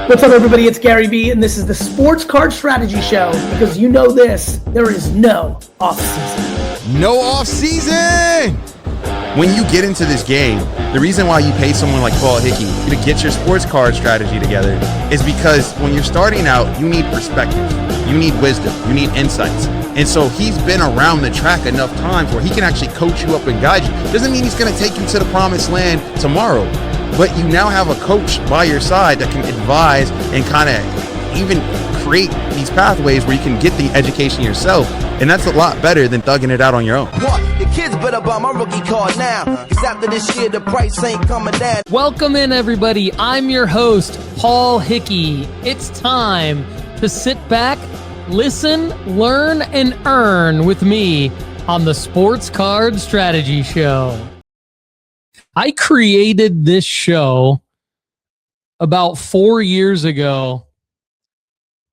What's up, everybody? It's Gary B, and this is the Sports Card Strategy Show, because you know this, there is no off-season. No off-season! When you get into this game, the reason why you pay someone like Paul Hickey to get your sports card strategy together is because when you're starting out, you need perspective, you need wisdom, you need insights. And so he's been around the track enough times where he can actually coach you up and guide you. Doesn't mean he's going to take you to the promised land tomorrow, but you now have a coach by your side that can advise and kind of even create these pathways where you can get the education yourself. And that's a lot better than thugging it out on your own. The kids better buy my rookie card now, because after this year, the price ain't coming down. Welcome in, everybody. I'm your host, Paul Hickey. It's time to sit back, listen, learn, and earn with me on the Sports Card Strategy Show. I created this show about 4 years ago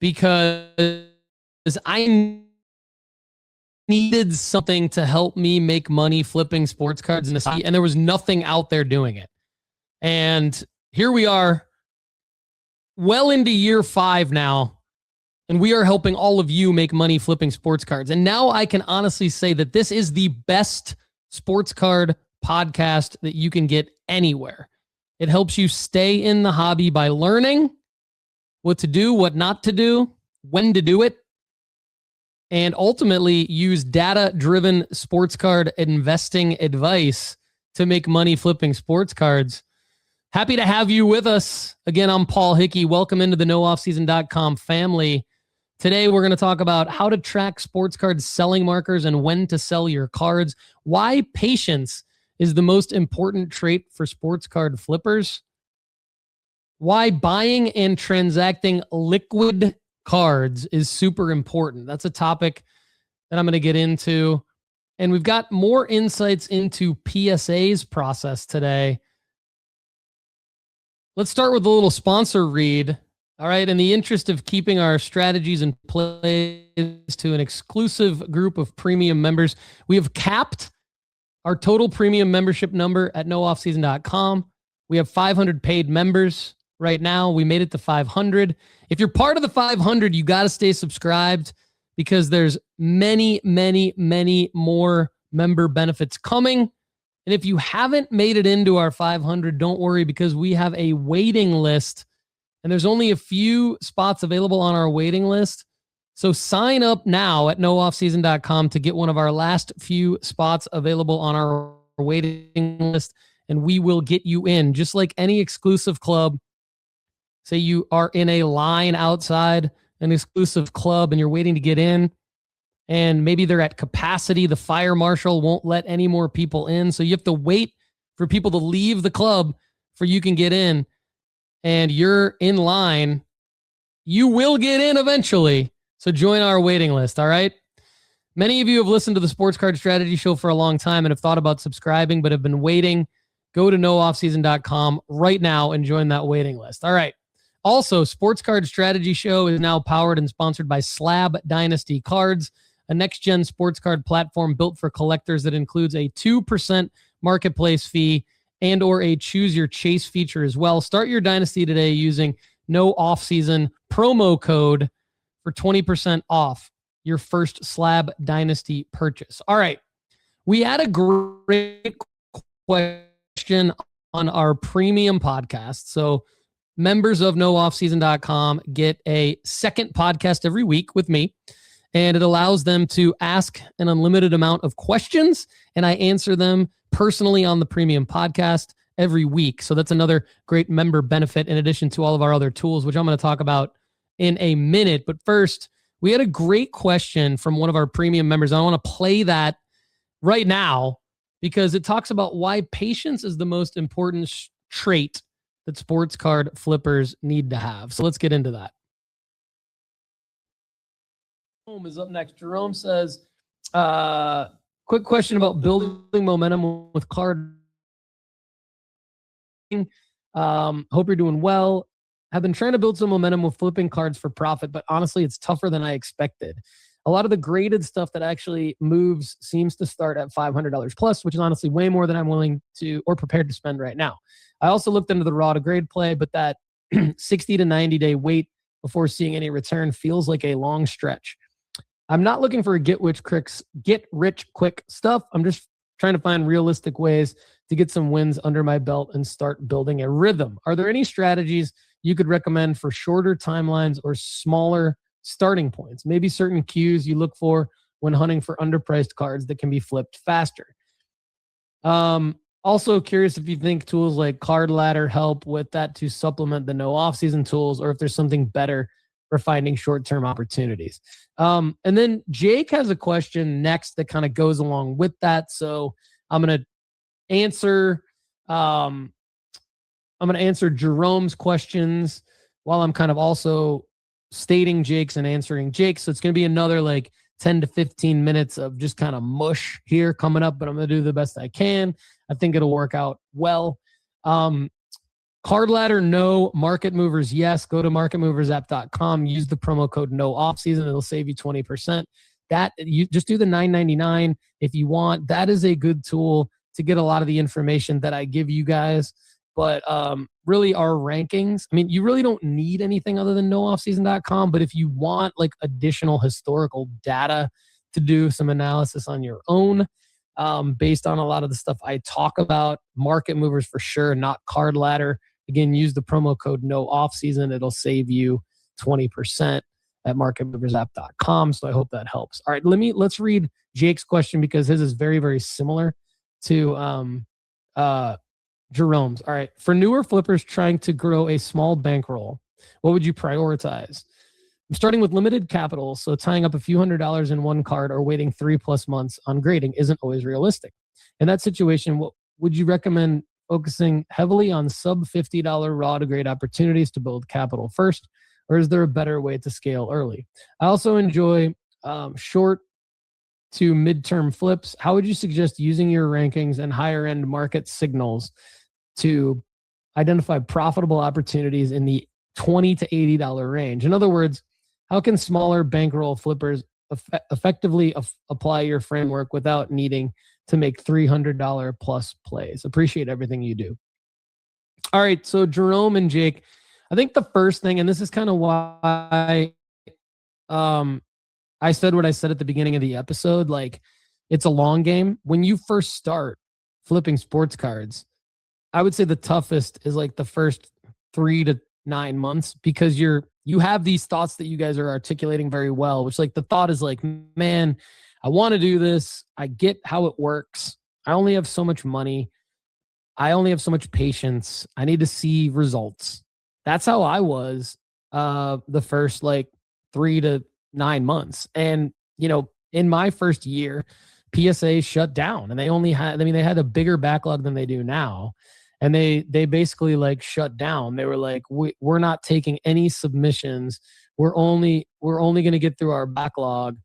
because I needed something to help me make money flipping sports cards in the city, and there was nothing out there doing it. And here we are, well into year 5 now, and we are helping all of you make money flipping sports cards. And now I can honestly say that this is the best sports card podcast that you can get anywhere. It helps you stay in the hobby by learning what to do, what not to do, when to do it, and ultimately use data-driven sports card investing advice to make money flipping sports cards. Happy to have you with us. Again, I'm Paul Hickey. Welcome into the nooffseason.com family. Today, we're going to talk about how to track sports card selling markers and when to sell your cards, why patience is the most important trait for sports card flippers, why buying and transacting liquid cards is super important. That's a topic that I'm going to get into. And we've got more insights into PSA's process today. Let's start with a little sponsor read. All right. In the interest of keeping our strategies in place to an exclusive group of premium members, we have capped our total premium membership number at nooffseason.com. We have 500 paid members right now. We made it to 500. If you're part of the 500, you got to stay subscribed because there's many, many, many more member benefits coming. And if you haven't made it into our 500, don't worry, because we have a waiting list and there's only a few spots available on our waiting list. So sign up now at nooffseason.com to get one of our last few spots available on our waiting list, and we will get you in. Just like any exclusive club, say you are in a line outside an exclusive club and you're waiting to get in, and maybe they're at capacity, the fire marshal won't let any more people in, so you have to wait for people to leave the club for you can get in, and you're in line. You will get in eventually. So join our waiting list, all right? Many of you have listened to the Sports Card Strategy Show for a long time and have thought about subscribing but have been waiting. Go to nooffseason.com right now and join that waiting list. All right. Also, Sports Card Strategy Show is now powered and sponsored by Slab Dynasty Cards, a next-gen sports card platform built for collectors that includes a 2% marketplace fee and or a choose your chase feature as well. Start your dynasty today using no off-season promo code for 20% off your first Slab Dynasty purchase. All right. We had a great question on our premium podcast. So members of nooffseason.com get a second podcast every week with me, and it allows them to ask an unlimited amount of questions, and I answer them personally on the premium podcast every week. So that's another great member benefit in addition to all of our other tools, which I'm going to talk about in a minute. But first, we had a great question from one of our premium members. I want to play that right now because it talks about why patience is the most important trait that sports card flippers need to have. So let's get into that. Jerome is up next. Jerome says, quick question about building momentum with card. Hope you're doing well. Have been trying to build some momentum with flipping cards for profit, but honestly, it's tougher than I expected. A lot of the graded stuff that actually moves seems to start at $500 plus, which is honestly way more than I'm willing to or prepared to spend right now. I also looked into the raw to grade play, but that 60 to 90 day wait before seeing any return feels like a long stretch. I'm not looking for a get rich quick stuff. I'm just trying to find realistic ways to get some wins under my belt and start building a rhythm. Are there any strategies you could recommend for shorter timelines or smaller starting points? Maybe certain cues you look for when hunting for underpriced cards that can be flipped faster. Also curious if you think tools like Card Ladder help with that to supplement the no off-season tools, or if there's something better for finding short-term opportunities. And then Jake has a question next that kind of goes along with that. So I'm going to answer Jerome's questions while I'm kind of also stating Jake's and answering Jake's. So it's going to be another like 10 to 15 minutes of just kind of mush here coming up, but I'm going to do the best I can. I think it'll work out well. Card Ladder, no. Market Movers, yes. Go to marketmoversapp.com. Use the promo code no off season. It'll save you 20%. That you just do the $9.99 if you want. That is a good tool to get a lot of the information that I give you guys. But really our rankings, I mean, you really don't need anything other than nooffseason.com. But if you want like additional historical data to do some analysis on your own, based on a lot of the stuff I talk about, Market Movers for sure, not Card Ladder. Again, use the promo code no off season. It'll save you 20% at marketmoversapp.com. So I hope that helps. All right, let's read Jake's question because his is very, very similar to Jerome's. All right. For newer flippers trying to grow a small bankroll, what would you prioritize? I'm starting with limited capital, so tying up a few $100s in one card or waiting 3+ months on grading isn't always realistic. In that situation, what would you recommend focusing heavily on sub $50 raw to grade opportunities to build capital first, or is there a better way to scale early? I also enjoy short to midterm flips. How would you suggest using your rankings and higher end market signals to identify profitable opportunities in the $20 to $80 range? In other words, how can smaller bankroll flippers effectively apply your framework without needing to make $300 plus plays? Appreciate everything you do. All right, so Jerome and Jake, I think the first thing, and this is kind of why I said what I said at the beginning of the episode, like it's a long game. When you first start flipping sports cards, I would say the toughest is like the first 3 to 9 months, because you have these thoughts that you guys are articulating very well, which like the thought is like, man, I want to do this. I get how it works. I only have so much money. I only have so much patience. I need to see results. That's how I was the first like 3 to 9 months. And, you know, in my first year, PSA shut down and they had a bigger backlog than they do now. And they basically like shut down. They were like, we're not taking any submissions. We're only going to get through our backlog.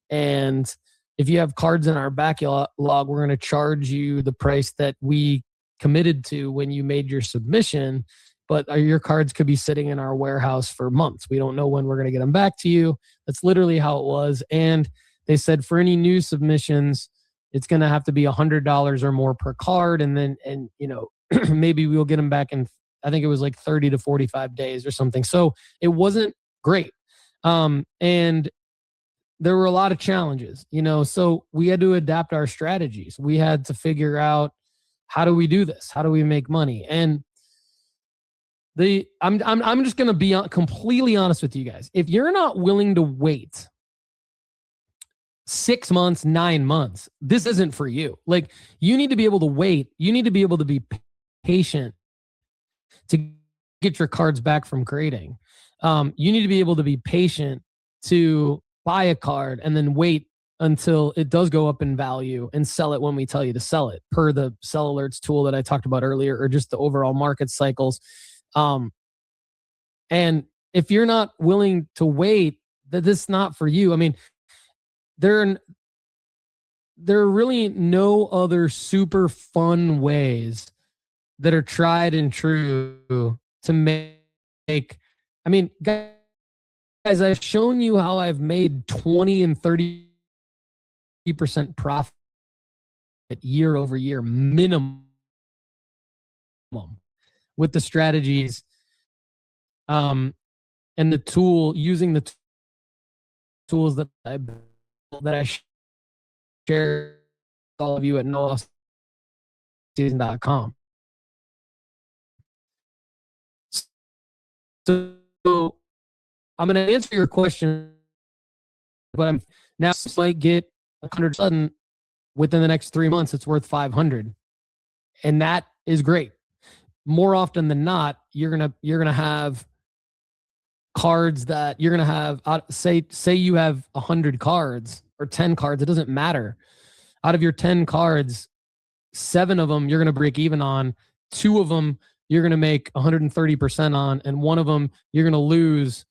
And if you have cards in our backlog, we're going to charge you the price that we committed to when you made your submission. But your cards could be sitting in our warehouse for months. We don't know when we're going to get them back to you. That's literally how it was. And they said for any new submissions, it's going to have to be $100 or more per card. And you know, maybe we'll get them back in, I think it was like 30 to 45 days or something. So it wasn't great. And there were a lot of challenges, you know, so we had to adapt our strategies. We had to figure out, how do we do this? How do we make money? And I'm just going to be completely honest with you guys. If you're not willing to wait 6 months, 9 months, this isn't for you. Like, you need to be able to wait. You need to be able to be patient to get your cards back from grading. You need to be able to be patient to buy a card and then wait until it does go up in value and sell it when we tell you to sell it, per the sell alerts tool that I talked about earlier, or just the overall market cycles. And if you're not willing to wait, that this is not for you. I mean, there are really no other super fun ways that are tried and true to make, I mean, guys, I've shown you how I've made 20 and 30% profit year over year minimum with the strategies And using the tools that I share with all of you at noseason.com. So I'm going to answer your question, but now might get 100 sudden within the next 3 months. It's worth 500, and that is great. More often than not, you're gonna have cards that you're gonna have. Say you have 100 cards or 10 cards. It doesn't matter. Out of your 10 cards, 7 of them you're gonna break even on. 2 of them you're going to make 130% on, and 1 of them you're going to lose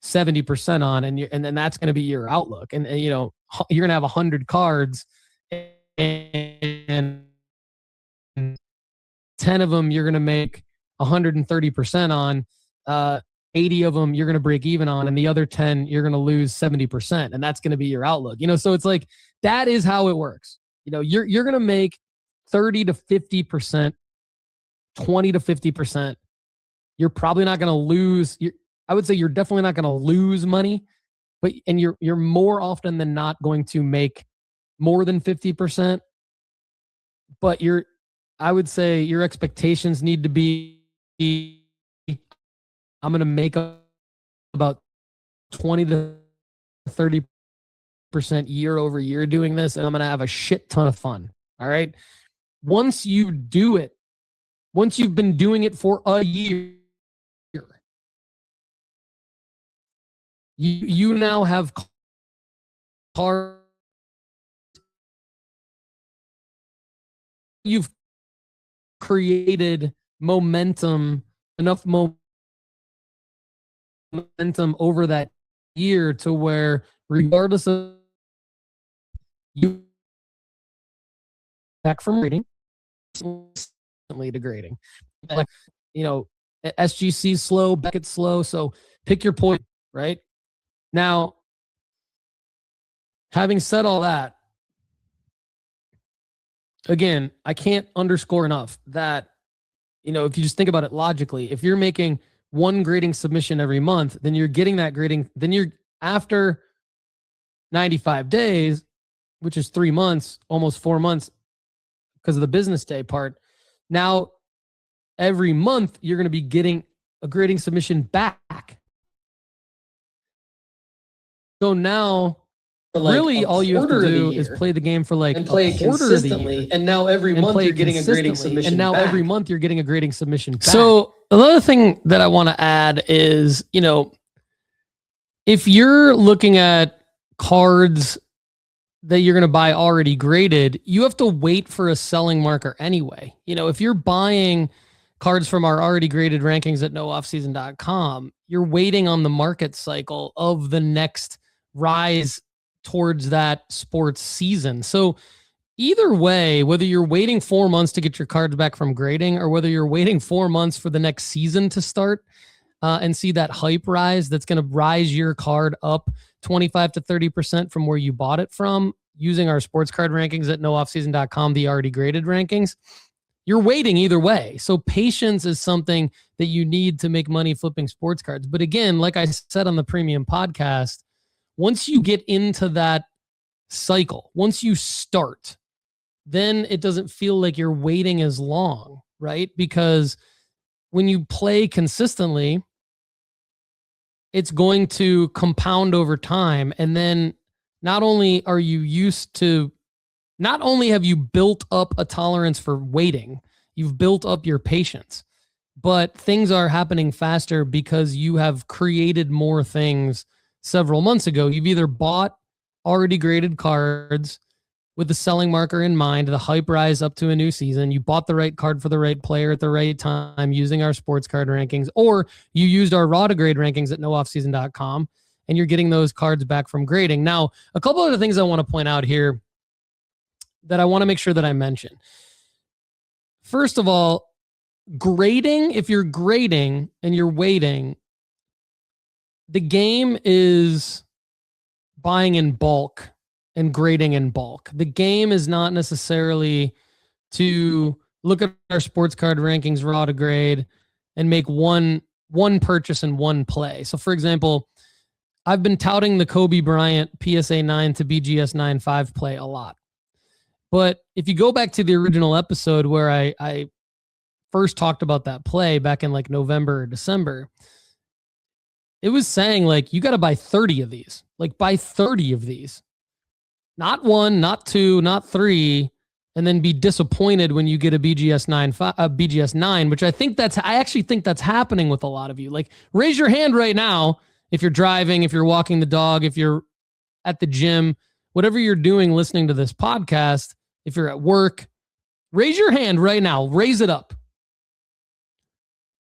70% on, and then that's going to be your outlook. And you know, you're going to have 100 cards, and 10 of them you're going to make 130% on. 80 of them you're going to break even on, and the other 10 you're going to lose 70%, and that's going to be your outlook. You know, so it's like that is how it works. You know, you're going to make 30 to 50%. 20 to 50%. You're probably not going to lose. I would say you're definitely not going to lose money, and you're more often than not going to make more than 50%. But I would say your expectations need to be, I'm going to make about 20 to 30% year over year doing this, and I'm going to have a shit ton of fun. All right. Once you do it, once you've been doing it for a year, you now have cards. You've created momentum, enough momentum over that year to where, regardless of you back from reading, degrading, like, you know, SGC slow, Beckett's slow. So pick your point, right? Now, having said all that, again, I can't underscore enough that, you know, if you just think about it logically, if you're making 1 grading submission every month, then you're getting that grading, then you're after 95 days, which is 3 months, almost 4 months because of the business day part. Now, every month, you're going to be getting a grading submission back. So now, like, really, all you have to do is play the game for like and play a quarter consistently. of the year. And now every month you're getting a grading submission. And now back. every month you're getting a grading submission back. So another thing that I want to add is, you know, if you're looking at cards that you're going to buy already graded, you have to wait for a selling marker anyway. You know, if you're buying cards from our already graded rankings at nooffseason.com, you're waiting on the market cycle of the next rise towards that sports season. So either way, whether you're waiting 4 months to get your cards back from grading, or whether you're waiting 4 months for the next season to start and see that hype rise, that's going to rise your card up 25 to 30% from where you bought it from, using our sports card rankings at nooffseason.com, the already graded rankings, you're waiting either way. So patience is something that you need to make money flipping sports cards. But again, like I said on the premium podcast, once you get into that cycle, once you start, then it doesn't feel like you're waiting as long, right? Because when you play consistently, it's going to compound over time. And then not only have you built up a tolerance for waiting, you've built up your patience, but things are happening faster because you have created more things several months ago. You've either bought already graded cards with the selling marker in mind, the hype rise up to a new season. You bought the right card for the right player at the right time using our sports card rankings, or you used our raw to grade rankings at nooffseason.com, and you're getting those cards back from grading. Now, a couple other things I want to point out here that I want to make sure that I mention. First of all, grading, if you're grading and you're waiting, the game is buying in bulk and grading in bulk. The game is not necessarily to look at our sports card rankings raw to grade and make one one purchase and one play. So for example, I've been touting the Kobe Bryant PSA 9 to BGS 9.5 play a lot. But if you go back to the original episode where I first talked about that play back in like November or December, it was saying like, you got to buy 30 of these, like buy 30 of these, not one, not two, not three, and then be disappointed when you get a BGS 9, which I actually think that's happening with a lot of you. Like raise your hand right now. If you're driving, if you're walking the dog, if you're at the gym, whatever you're doing, listening to this podcast, if you're at work, raise your hand right now, raise it up.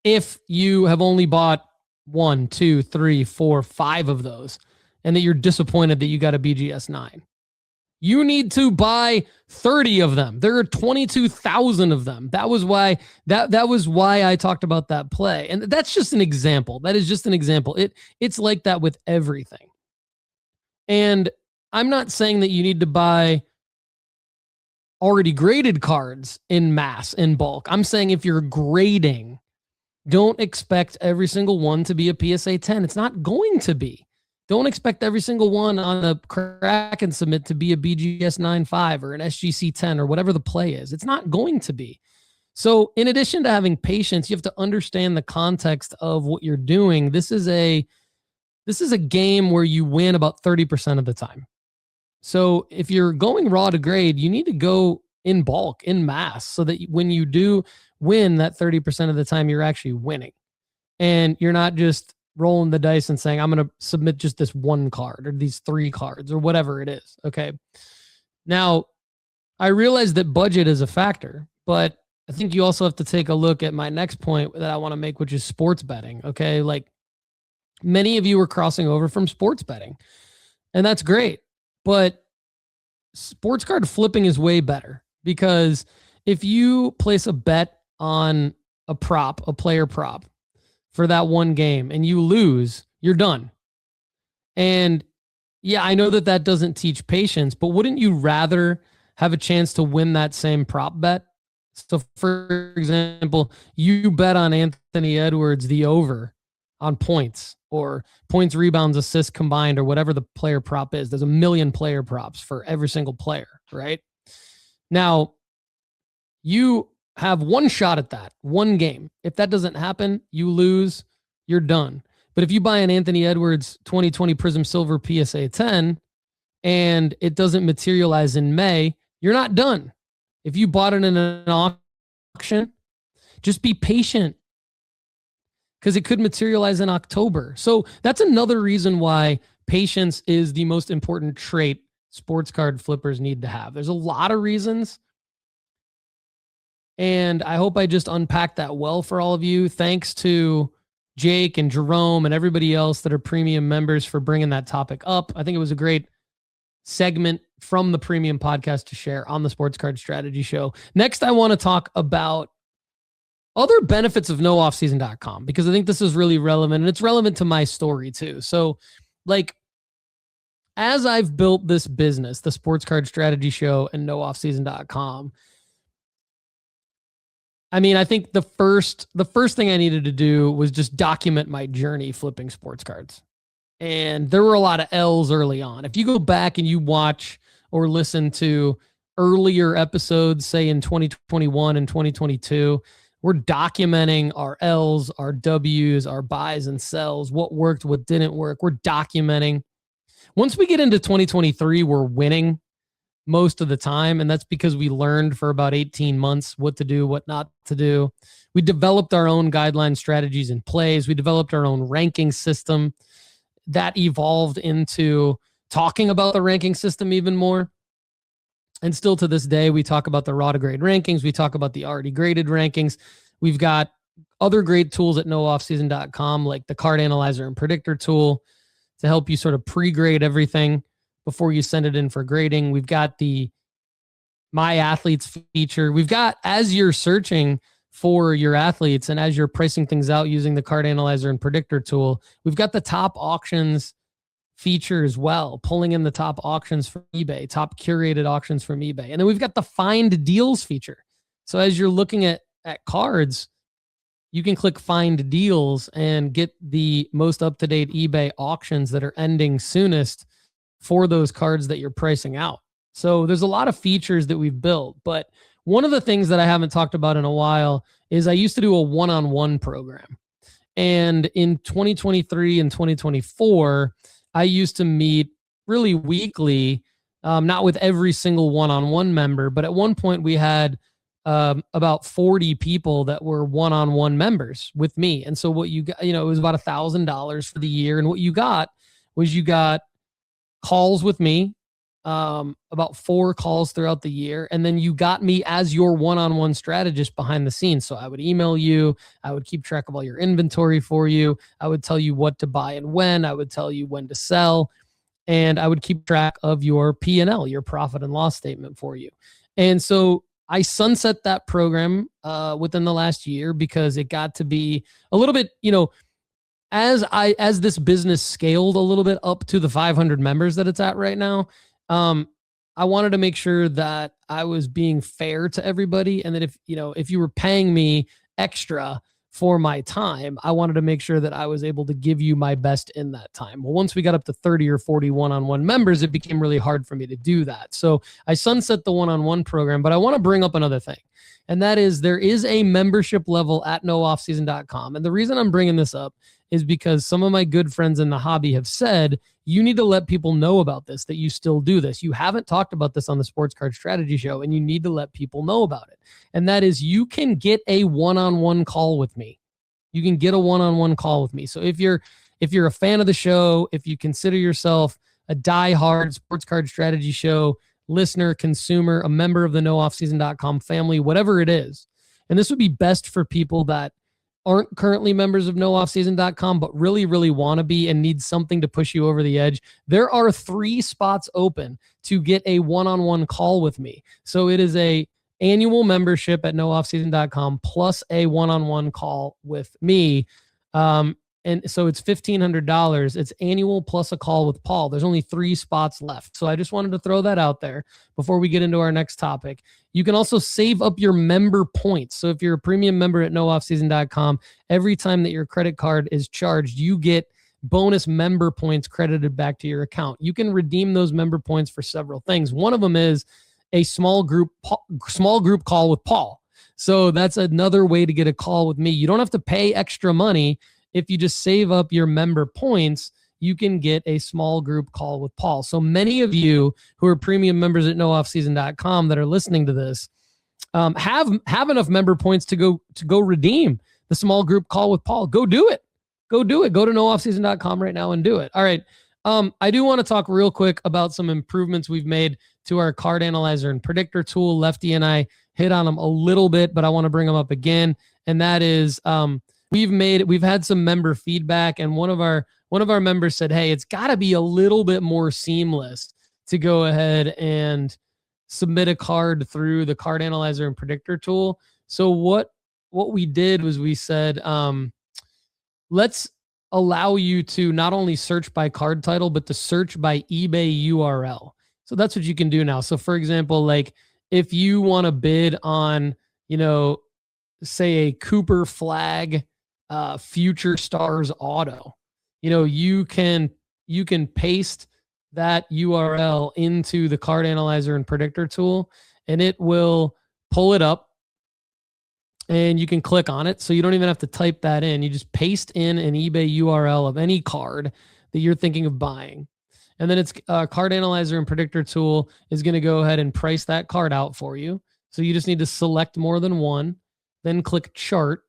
If you have only bought 1, 2, 3, 4, 5 of those, and that you're disappointed that you got a BGS 9. You need to buy 30 of them. There are 22,000 of them. That was why I talked about that play. And that's just an example. That is just an example. It's like that with everything. And I'm not saying that you need to buy already graded cards in mass, in bulk. I'm saying if you're grading, don't expect every single one to be a PSA 10. It's not going to be. Don't expect every single one on the crack and submit to be a BGS 9.5 or an SGC 10 or whatever the play is. It's not going to be. So in addition to having patience, you have to understand the context of what you're doing. This is a game where you win about 30% of the time. So if you're going raw to grade, you need to go in bulk, in mass, so that when you do win that 30% of the time, you're actually winning. And you're not just rolling the dice and saying, I'm going to submit just this one card or these 3 cards or whatever it is. Okay. Now, I realize that budget is a factor, but I think you also have to take a look at my next point that I want to make, which is sports betting. Okay. Like many of you are crossing over from sports betting, and that's great. But sports card flipping is way better, because if you place a bet on a prop, a player prop, for that one game and you lose, you're done. And yeah, I know that doesn't teach patience, but wouldn't you rather have a chance to win that same prop bet? So for example, you bet on Anthony Edwards, the over on points or points, rebounds, assists combined, or whatever the player prop is. There's a million player props for every single player, right? Now, you have one shot at that, one game. If that doesn't happen, you lose, you're done. But if you buy an Anthony Edwards 2020 Prism Silver PSA 10 and it doesn't materialize in May, you're not done. If you bought it in an auction, just be patient, because it could materialize in October. So that's another reason why patience is the most important trait sports card flippers need to have. There's a lot of reasons, and I hope I just unpacked that well for all of you. Thanks to Jake and Jerome and everybody else that are premium members for bringing that topic up. I think it was a great segment from the premium podcast to share on the Sports Card Strategy Show. Next, I want to talk about other benefits of nooffseason.com, because I think this is really relevant, and it's relevant to my story too. So like, as I've built this business, the Sports Card Strategy Show and nooffseason.com, I mean, I think the first thing I needed to do was just document my journey flipping sports cards. And there were a lot of L's early on. If you go back and you watch or listen to earlier episodes, say in 2021 and 2022, we're documenting our L's, our W's, our buys and sells, what worked, what didn't work. We're documenting. Once we get into 2023, we're winning most of the time. And that's because we learned for about 18 months what to do, what not to do. We developed our own guideline strategies and plays. We developed our own ranking system that evolved into talking about the ranking system even more. And still to this day, we talk about the raw to grade rankings. We talk about the already graded rankings. We've got other great tools at nooffseason.com, like the card analyzer and predictor tool, to help you sort of pre-grade everything before you send it in for grading. We've got the My Athletes feature. We've got, as you're searching for your athletes and as you're pricing things out using the card analyzer and predictor tool, we've got the top auctions feature as well, pulling in the top auctions from eBay, top curated auctions from eBay. And then we've got the find deals feature. So as you're looking at cards, you can click find deals and get the most up-to-date eBay auctions that are ending soonest for those cards that you're pricing out. So there's a lot of features that we've built, but one of the things that I haven't talked about in a while is I used to do a one-on-one program. And in 2023 and 2024, I used to meet really weekly, not with every single one-on-one member, but at one point we had about 40 people that were one-on-one members with me. And so what you got, it was about $1,000 for the year. And what you got was you got calls with me, about 4 calls throughout the year. And then you got me as your one-on-one strategist behind the scenes. So I would email you, I would keep track of all your inventory for you. I would tell you what to buy and when, I would tell you when to sell, and I would keep track of your P&L, your profit and loss statement for you. And so I sunset that program within the last year because it got to be a little bit, as this business scaled a little bit up to the 500 members that it's at right now, I wanted to make sure that I was being fair to everybody, and that if you were paying me extra for my time, I wanted to make sure that I was able to give you my best in that time. Well, once we got up to 30 or 40 one-on-one members, it became really hard for me to do that. So I sunset the one-on-one program, but I want to bring up another thing. And that is, there is a membership level at nooffseason.com. And the reason I'm bringing this up is because some of my good friends in the hobby have said, you need to let people know about this, that you still do this. You haven't talked about this on the Sports Card Strategy Show, and you need to let people know about it. And that is, you can get a one-on-one call with me. You can get a one-on-one call with me. So if you're a fan of the show, if you consider yourself a diehard Sports Card Strategy Show listener, consumer, a member of the nooffseason.com family, whatever it is, and this would be best for people that aren't currently members of nooffseason.com, but really, really want to be and need something to push you over the edge, there are 3 spots open to get a one-on-one call with me. So it is a annual membership at nooffseason.com plus a one-on-one call with me. And so it's $1,500. It's annual plus a call with Paul. There's only 3 spots left. So I just wanted to throw that out there before we get into our next topic. You can also save up your member points. So if you're a premium member at nooffseason.com, every time that your credit card is charged, you get bonus member points credited back to your account. You can redeem those member points for several things. One of them is a small group call with Paul. So that's another way to get a call with me. You don't have to pay extra money. If you just save up your member points, you can get a small group call with Paul. So many of you who are premium members at nooffseason.com that are listening to this have enough member points to go redeem the small group call with Paul. Go do it. Go do it. Go to nooffseason.com right now and do it. All right. I do want to talk real quick about some improvements we've made to our card analyzer and predictor tool. Lefty and I hit on them a little bit, but I want to bring them up again. And that is, we've had some member feedback, and one of our members said, hey, it's got to be a little bit more seamless to go ahead and submit a card through the card analyzer and predictor tool. So what we did was we said, let's allow you to not only search by card title, but to search by eBay URL. So that's what you can do now. So for example, like if you want to bid on, say a Cooper Flag Future Stars auto, you can paste that URL into the card analyzer and predictor tool, and it will pull it up, and you can click on it. So you don't even have to type that in. You just paste in an eBay URL of any card that you're thinking of buying. And then it's card analyzer and predictor tool is going to go ahead and price that card out for you. So you just need to select more than one, then click chart,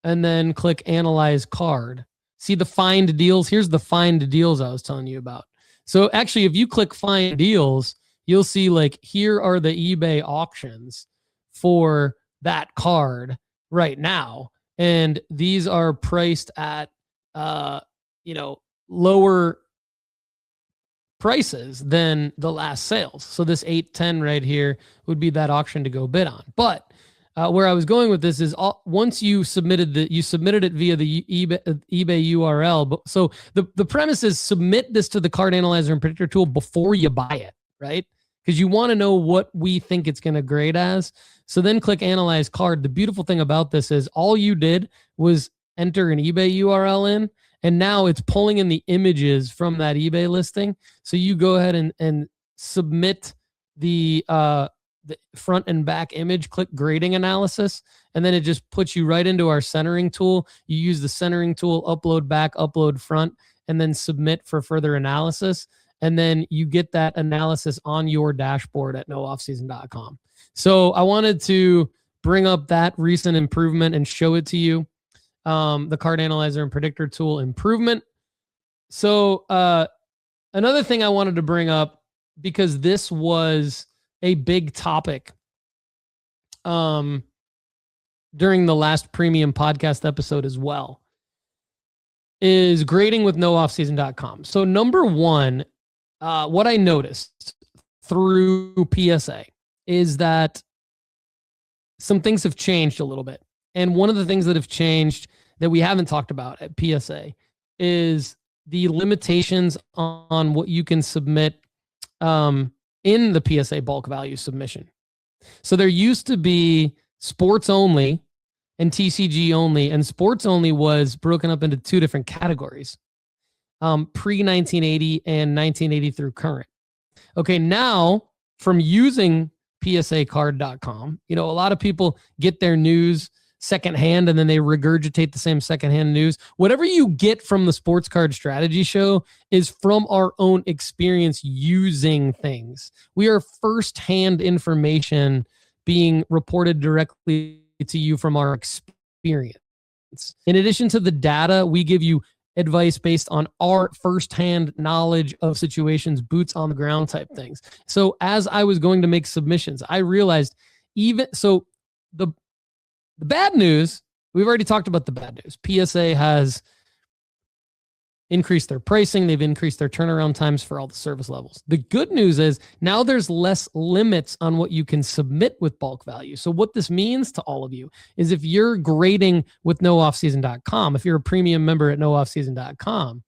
and then click analyze card. See the find deals? Here's the find deals I was telling you about. So actually, if you click find deals, you'll see like here are the eBay auctions for that card right now. And these are priced at, lower prices than the last sales. So this 810 right here would be that auction to go bid on. But where I was going with this is once you submitted it via the eBay URL. But so the premise is submit this to the card analyzer and predictor tool before you buy it, right? Because you want to know what we think it's going to grade as. So then click Analyze Card. The beautiful thing about this is all you did was enter an eBay URL in, and now it's pulling in the images from that eBay listing. So you go ahead and submit the front and back image, click grading analysis, and then it just puts you right into our centering tool. You use the centering tool, upload back, upload front, and then submit for further analysis. And then you get that analysis on your dashboard at nooffseason.com. So I wanted to bring up that recent improvement and show it to you. The card analyzer and predictor tool improvement. So another thing I wanted to bring up, because this was a big topic during the last premium podcast episode as well, is grading with nooffseason.com. So number one, what I noticed through PSA is that some things have changed a little bit. And one of the things that have changed that we haven't talked about at PSA is the limitations on what you can submit in the PSA bulk value submission. So there used to be sports only and TCG only, and sports only was broken up into two different categories, pre-1980 and 1980 through current. Okay, now from using PSAcard.com, a lot of people get their news secondhand and then they regurgitate the same secondhand news. Whatever you get from the Sports Card Strategy Show is from our own experience using things. We are firsthand information being reported directly to you from our experience. In addition to the data, we give you advice based on our firsthand knowledge of situations, boots on the ground type things. So as I was going to make submissions, I realized the bad news, we've already talked about the bad news. PSA has increased their pricing. They've increased their turnaround times for all the service levels. The good news is now there's less limits on what you can submit with bulk value. So what this means to all of you is if you're grading with nooffseason.com, if you're a premium member at nooffseason.com,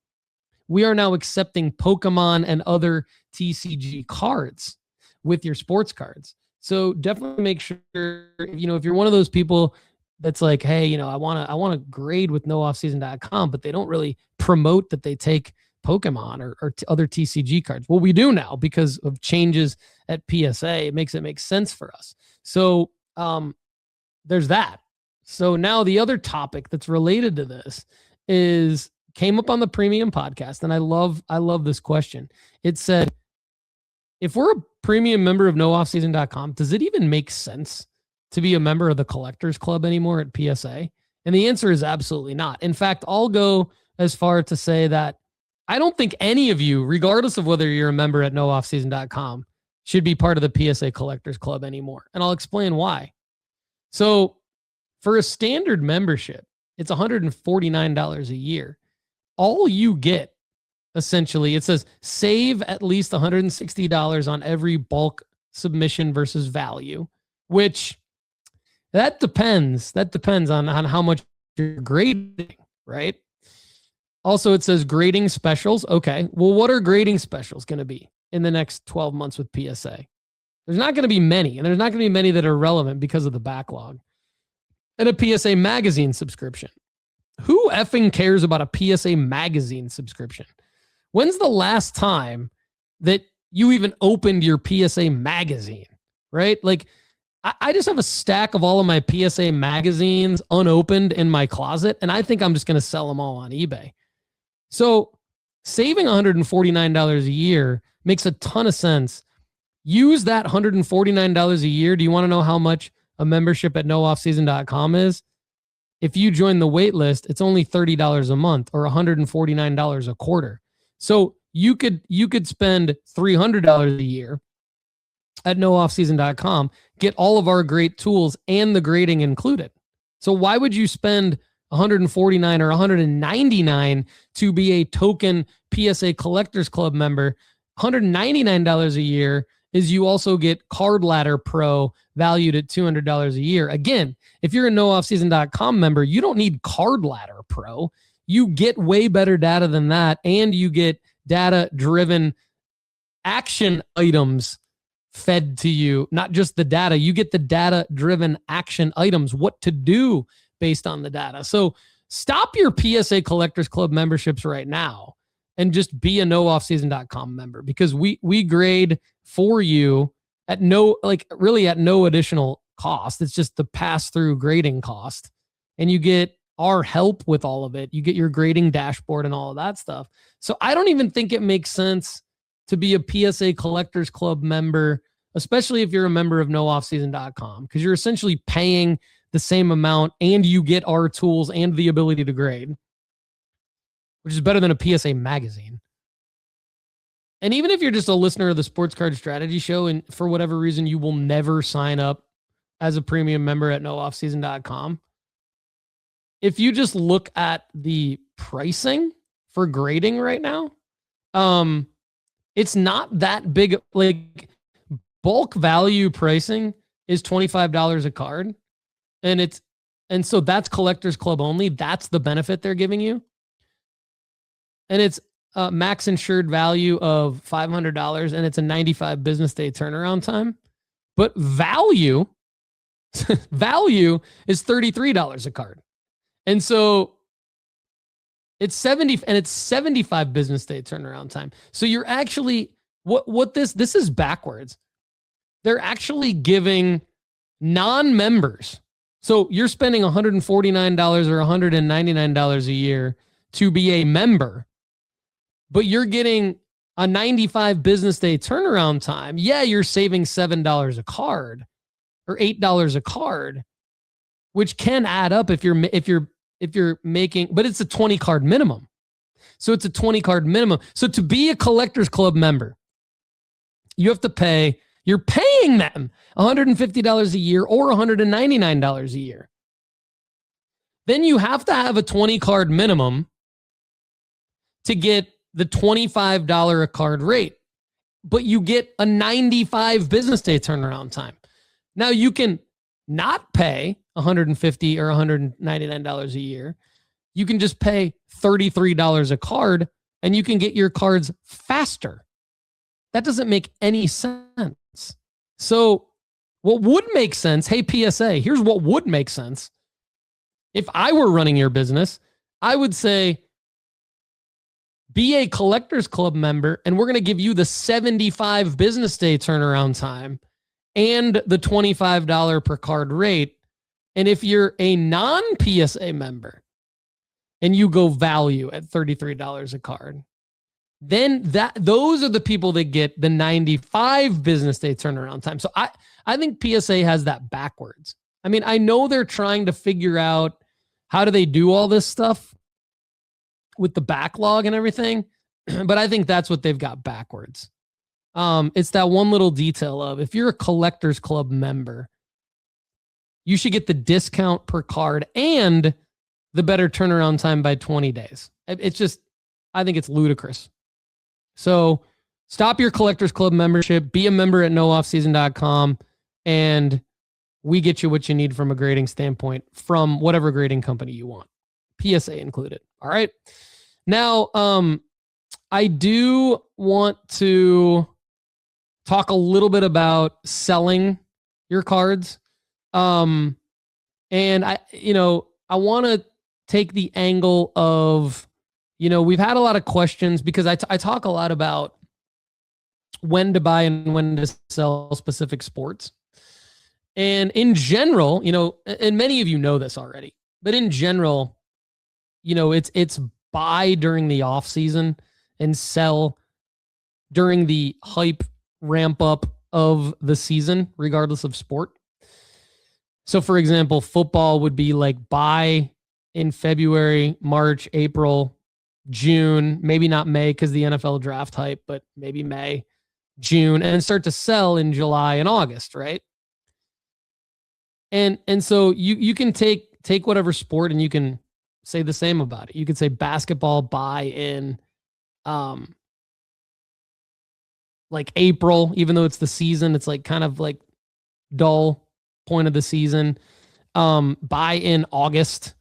we are now accepting Pokemon and other TCG cards with your sports cards. So definitely make sure, if you're one of those people that's like, hey, I want to grade with nooffseason.com, but they don't really promote that they take Pokemon or other TCG cards. Well, we do now because of changes at PSA. It makes sense for us. So there's that. So now the other topic that's related to this came up on the premium podcast, and I love this question. It said, if we're a premium member of nooffseason.com, does it even make sense to be a member of the Collectors Club anymore at PSA? And the answer is absolutely not. In fact, I'll go as far to say that I don't think any of you, regardless of whether you're a member at nooffseason.com, should be part of the PSA Collectors Club anymore. And I'll explain why. So for a standard membership, it's $149 a year. All you get, essentially, it says save at least $160 on every bulk submission versus value, which that depends. That depends on how much you're grading, right? Also, it says grading specials. Okay, well, what are grading specials going to be in the next 12 months with PSA? There's not going to be many, and there's not going to be many that are relevant because of the backlog. And a PSA magazine subscription. Who effing cares about a PSA magazine subscription? When's the last time that you even opened your PSA magazine, right? Like, I just have a stack of all of my PSA magazines unopened in my closet, and I think I'm just going to sell them all on eBay. So saving $149 a year makes a ton of sense. Use that $149 a year. Do you want to know how much a membership at nooffseason.com is? If you join the wait list, it's only $30 a month or $149 a quarter. So you could spend $300 a year at nooffseason.com, get all of our great tools and the grading included. So why would you spend $149 or $199 to be a token PSA Collectors Club member? $199 a year is you also get Card Ladder Pro valued at $200 a year. Again, if you're a nooffseason.com member, you don't need Card Ladder Pro. You get way better data than that, and you get data-driven action items fed to you, not just the data. You get the data-driven action items, what to do based on the data. So stop your PSA Collectors Club memberships right now and just be a nooffseason.com member, because we grade for you at no additional cost. It's just the pass-through grading cost. And you get our help with all of it. You get your grading dashboard and all of that stuff. So I don't even think it makes sense to be a PSA Collectors Club member, especially if you're a member of nooffseason.com, because you're essentially paying the same amount and you get our tools and the ability to grade, which is better than a PSA magazine. And even if you're just a listener of the Sports Card Strategy Show and for whatever reason you will never sign up as a premium member at nooffseason.com, if you just look at the pricing for grading right now, it's not that big. Like, bulk value pricing is $25 a card. And so that's Collectors Club only. That's the benefit they're giving you. And it's max insured value of $500, and it's a 95 business day turnaround time. But value is $33 a card. And so it's 75 business day turnaround time. So you're actually, this is backwards. They're actually giving non-members. So you're spending $149 or $199 a year to be a member, but you're getting a 95 business day turnaround time. Yeah, you're saving $7 a card or $8 a card, which can add up if you're making, but it's a 20 card minimum. So it's a 20 card minimum. So to be a Collectors Club member, you have to pay, you're paying them $150 a year or $199 a year. Then you have to have a 20 card minimum to get the $25 a card rate, but you get a 95 business day turnaround time. Now you can not pay $150 or $199 a year. You can just pay $33 a card and you can get your cards faster. That doesn't make any sense. So what would make sense, hey, PSA, here's what would make sense. If I were running your business, I would say, be a Collectors Club member, and we're going to give you the 75 business day turnaround time and the $25 per card rate. And if you're a non-PSA member and you go value at $33 a card, then those are the people that get the 95 business day turnaround time. So I think PSA has that backwards. I mean, I know they're trying to figure out how do they do all this stuff with the backlog and everything, but I think that's what they've got backwards. It's that one little detail of, if you're a Collectors Club member, you should get the discount per card and the better turnaround time by 20 days. It's just, I think it's ludicrous. So stop your Collectors Club membership, be a member at nooffseason.com, and we get you what you need from a grading standpoint from whatever grading company you want, PSA included. All right. Now, I do want to talk a little bit about selling your cards. And I want to take the angle of, we've had a lot of questions because I talk a lot about when to buy and when to sell specific sports. And in general, and many of you know this already, but in general, it's buy during the off season and sell during the hype ramp up of the season, regardless of sport. So for example, football would be like buy in February, March, April, June, maybe not May because the NFL draft hype, but maybe May, June, and start to sell in July and August, right? And so you can take whatever sport and you can say the same about it. You could say basketball buy in like April, even though it's the season, it's like kind of like dull point of the season. Buy in August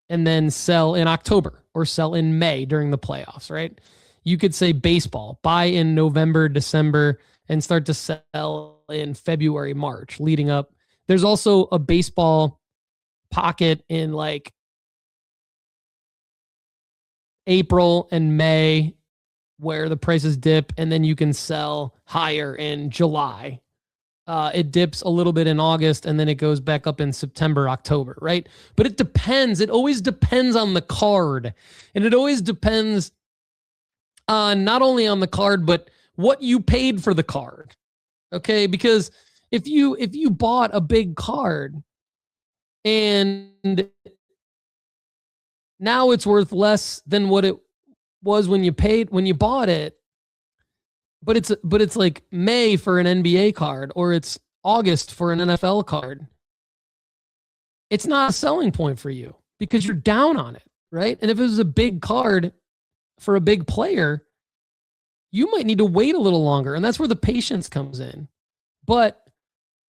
and then sell in October or sell in May during the playoffs, right? You could say baseball, buy in November, December, and start to sell in February, March leading up. There's also a baseball pocket in like April and May where the prices dip, and then you can sell higher in July. It dips a little bit in August, and then it goes back up in September, October, right? But it depends. It always depends on the card. And it always depends on not only on the card, but what you paid for the card. Okay? Because if you bought a big card and now it's worth less than what it was when you bought it, but it's like May for an NBA card, or it's August for an NFL card, it's not a selling point for you because you're down on it, right? And if it was a big card for a big player, you might need to wait a little longer, and that's where the patience comes in. But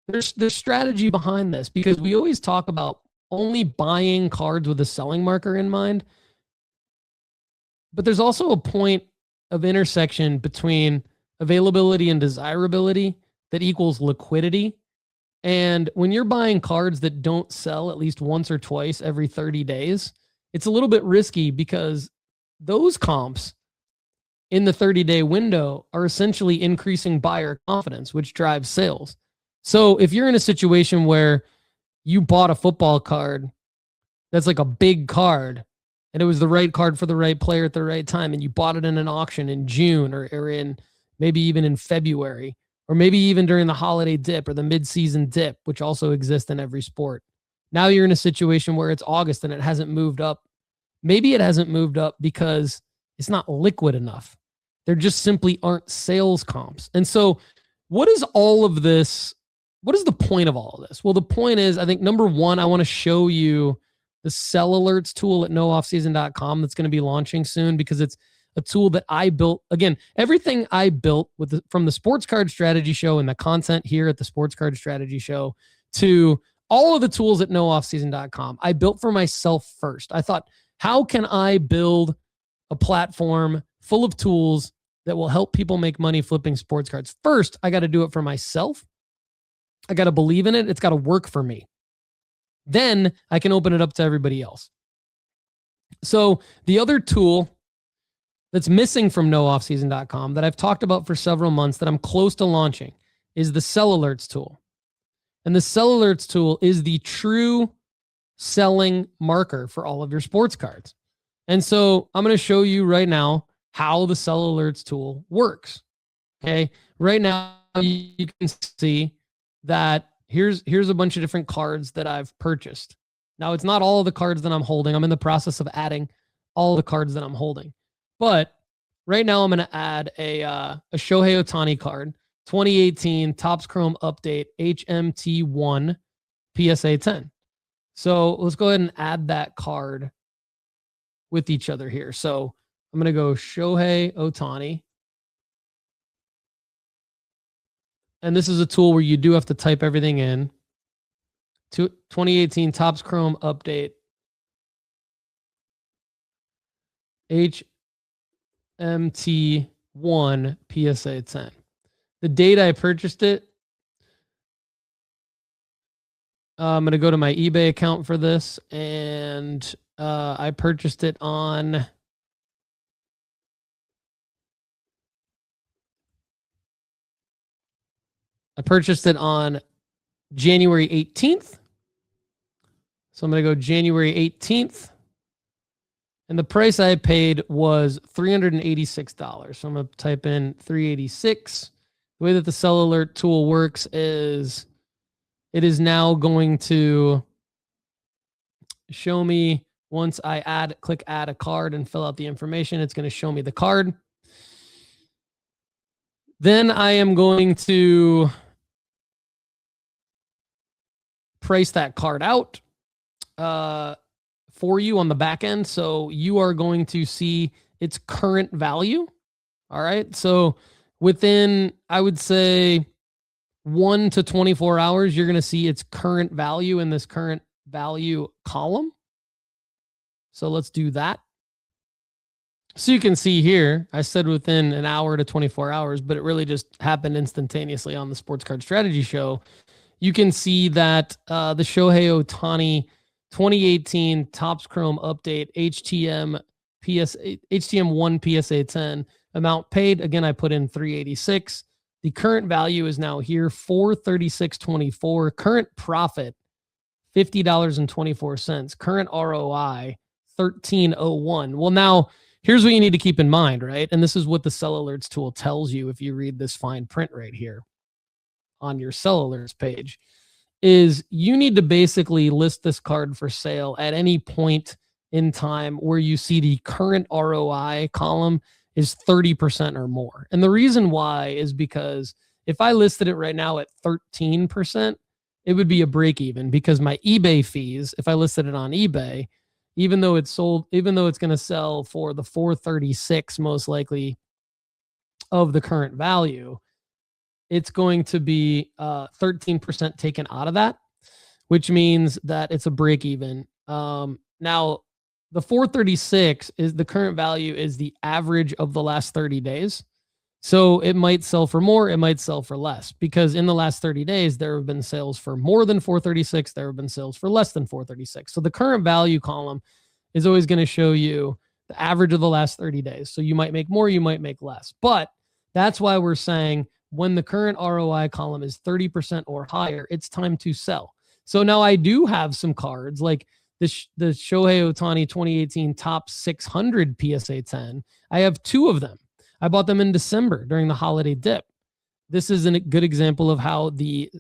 there's strategy behind this, because we always talk about only buying cards with a selling marker in mind. But there's also a point of intersection between availability and desirability that equals liquidity. And when you're buying cards that don't sell at least once or twice every 30 days, it's a little bit risky, because those comps in the 30-day window are essentially increasing buyer confidence, which drives sales. So if you're in a situation where you bought a football card that's like a big card, and it was the right card for the right player at the right time, and you bought it in an auction in June or in maybe even in February, or maybe even during the holiday dip or the mid-season dip, which also exists in every sport. Now you're in a situation where it's August and it hasn't moved up. Maybe it hasn't moved up because it's not liquid enough. There just simply aren't sales comps. And so what is all of this? What is the point of all of this? Well, the point is, I think, number one, I want to show you the sell alerts tool at nooffseason.com that's going to be launching soon, because it's a tool that I built. Again, everything I built from the Sports Card Strategy Show and the content here at the Sports Card Strategy Show to all of the tools at nooffseason.com, I built for myself first. I thought, how can I build a platform full of tools that will help people make money flipping sports cards? First, I got to do it for myself. I got to believe in it. It's got to work for me. Then I can open it up to everybody else. So the other tool that's missing from nooffseason.com that I've talked about for several months that I'm close to launching is the sell alerts tool. And the sell alerts tool is the true selling marker for all of your sports cards. And so I'm going to show you right now how the sell alerts tool works. Okay. Right now you can see that here's a bunch of different cards that I've purchased. Now, it's not all of the cards that I'm holding. I'm in the process of adding all the cards that I'm holding. But right now I'm going to add a Shohei Ohtani card, 2018 Topps Chrome Update HMT1 PSA 10. So let's go ahead and add that card with each other here. So I'm going to go Shohei Ohtani. And this is a tool where you do have to type everything in. 2018 Topps Chrome Update HMT1 PSA 10. The date I purchased it, I'm going to go to my eBay account for this, and I purchased it on January 18th. So I'm going to go January 18th. And the price I paid was $386. So I'm going to type in $386. The way that the sell alert tool works is it is now going to show me, once I click add a card and fill out the information, it's going to show me the card. Then I am going to price that card out for you on the back end. So you are going to see its current value. All right. So within, I would say, 1 to 24 hours, you're going to see its current value in this current value column. So let's do that. So you can see here, I said within an hour to 24 hours, but it really just happened instantaneously on the Sports Card Strategy Show. You can see that the Shohei Ohtani 2018 Topps Chrome update HTM1 PSA 10 amount paid. Again, I put in 386. The current value is now here, 436.24. Current profit, $50.24. Current ROI, 1301. Well, now here's what you need to keep in mind, right? And this is what the Sell Alerts tool tells you if you read this fine print right here on your Sell Alerts page, is you need to basically list this card for sale at any point in time where you see the current ROI column is 30% or more. And the reason why is because if I listed it right now at 13%, it would be a break even, because my eBay fees, if I listed it on eBay, even though it's going to sell for the 436 most likely of the current value, it's going to be 13% taken out of that, which means that it's a break even. Now, the 436 is the current value, is the average of the last 30 days. So it might sell for more, it might sell for less, because in the last 30 days, there have been sales for more than 436. There have been sales for less than 436. So the current value column is always going to show you the average of the last 30 days. So you might make more, you might make less. But that's why we're saying when the current ROI column is 30% or higher, it's time to sell. So now I do have some cards like the Shohei Ohtani 2018 Top 600 PSA 10. I have two of them. I bought them in December during the holiday dip. This is a good example of how the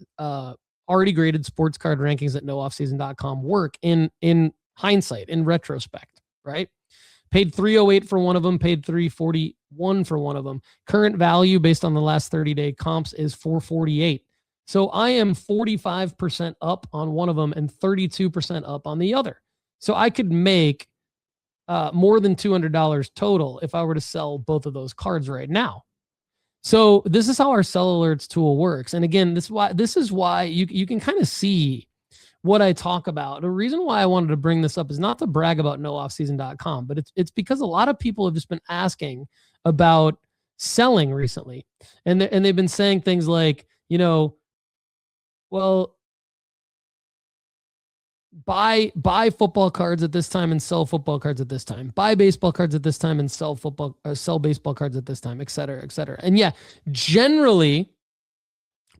already graded sports card rankings at nooffseason.com work in hindsight, in retrospect, right? Paid 308 for one of them, paid 341 for one of them. Current value based on the last 30-day comps is 448. So I am 45% up on one of them and 32% up on the other. So I could make more than $200 total if I were to sell both of those cards right now. So this is how our Sell Alerts tool works. And again, this is why you can kind of see what I talk about. The reason why I wanted to bring this up is not to brag about nooffseason.com, but it's because a lot of people have just been asking about selling recently. And they've been saying things like, well, buy football cards at this time and sell football cards at this time. Buy baseball cards at this time and sell baseball cards at this time, et cetera, et cetera. And yeah, generally,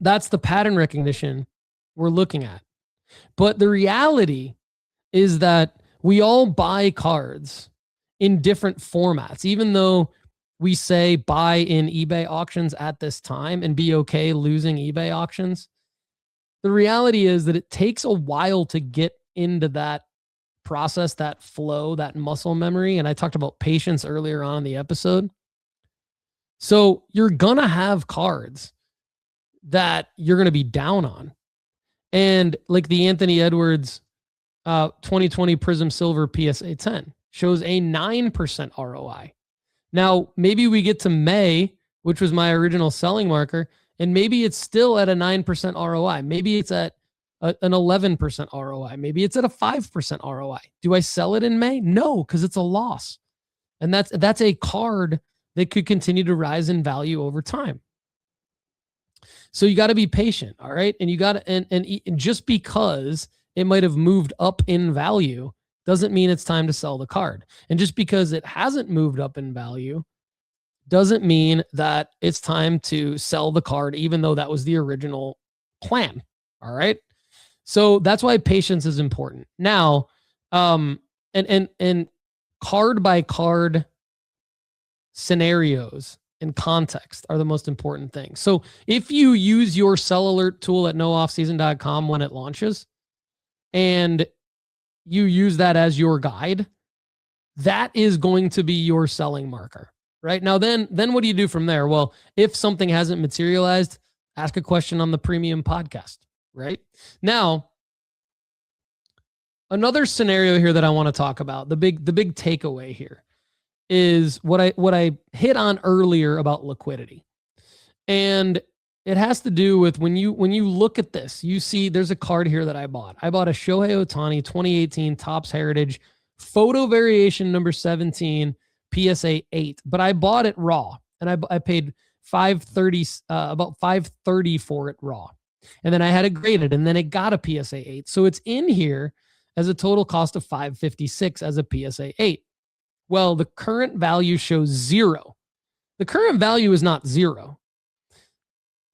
that's the pattern recognition we're looking at. But the reality is that we all buy cards in different formats, even though we say buy in eBay auctions at this time and be okay losing eBay auctions. The reality is that it takes a while to get into that process, that flow, that muscle memory. And I talked about patience earlier on in the episode. So you're going to have cards that you're going to be down on. And like the Anthony Edwards 2020 Prism Silver PSA 10 shows a 9% ROI. Now, maybe we get to May, which was my original selling marker, and maybe it's still at a 9% ROI. Maybe it's at an 11% ROI. Maybe it's at a 5% ROI. Do I sell it in May? No, because it's a loss. And that's a card that could continue to rise in value over time. So you got to be patient, all right? And you got to, and just because it might have moved up in value doesn't mean it's time to sell the card. And just because it hasn't moved up in value doesn't mean that it's time to sell the card, even though that was the original plan. All right. So that's why patience is important. Now, and card by card scenarios and context are the most important thing. So if you use your Sell Alert tool at nooffseason.com when it launches and you use that as your guide, that is going to be your selling marker. Right now, then what do you do from there? Well, if something hasn't materialized, ask a question on the premium podcast. Right now, another scenario here that I want to talk about, the big takeaway here is what I hit on earlier about liquidity, and it has to do with when you look at this, you see there's a card here that I bought. I bought a Shohei Ohtani 2018 Topps Heritage photo variation number 17. PSA 8, but I bought it raw, and I paid $530, about $530 for it raw. And then I had it graded, and then it got a PSA 8. So it's in here as a total cost of $556 as a PSA 8. Well, the current value shows 0. The current value is not 0.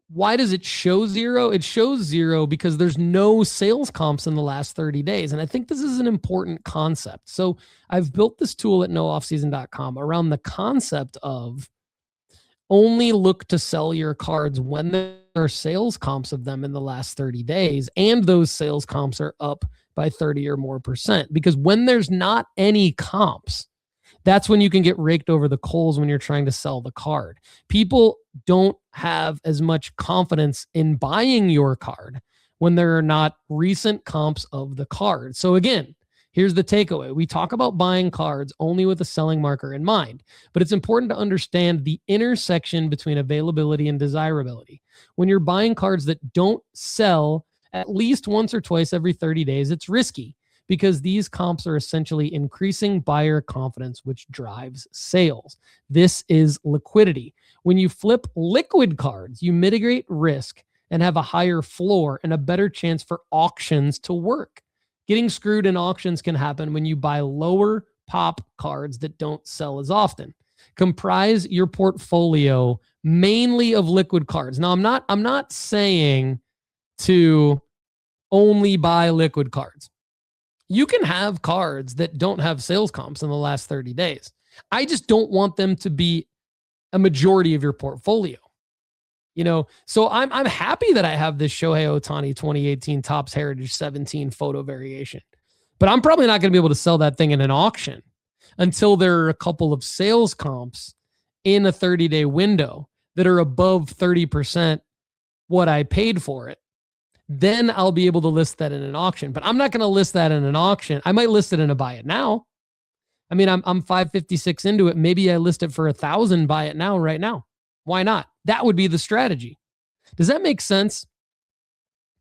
Why does it show 0? It shows 0 because there's no sales comps in the last 30 days. And I think this is an important concept. So I've built this tool at nooffseason.com around the concept of only look to sell your cards when there are sales comps of them in the last 30 days. And those sales comps are up by 30 or more %. Because when there's not any comps, that's when you can get raked over the coals when you're trying to sell the card. People don't have as much confidence in buying your card when there are not recent comps of the card. So again, here's the takeaway. We talk about buying cards only with a selling marker in mind, but it's important to understand the intersection between availability and desirability. When you're buying cards that don't sell at least once or twice every 30 days, it's risky, because these comps are essentially increasing buyer confidence, which drives sales. This is liquidity. When you flip liquid cards, you mitigate risk and have a higher floor and a better chance for auctions to work. Getting screwed in auctions can happen when you buy lower pop cards that don't sell as often. Comprise your portfolio mainly of liquid cards. Now, I'm not saying to only buy liquid cards. You can have cards that don't have sales comps in the last 30 days. I just don't want them to be a majority of your portfolio. So I'm happy that I have this Shohei Ohtani 2018 Topps Heritage 17 photo variation, but I'm probably not going to be able to sell that thing in an auction until there are a couple of sales comps in a 30-day window that are above 30% what I paid for it. Then I'll be able to list that in an auction. But I'm not going to list that in an auction. I might list it in a buy it now. I mean, I'm 556 into it. Maybe I list it for 1,000, buy it now, right now. Why not? That would be the strategy. Does that make sense?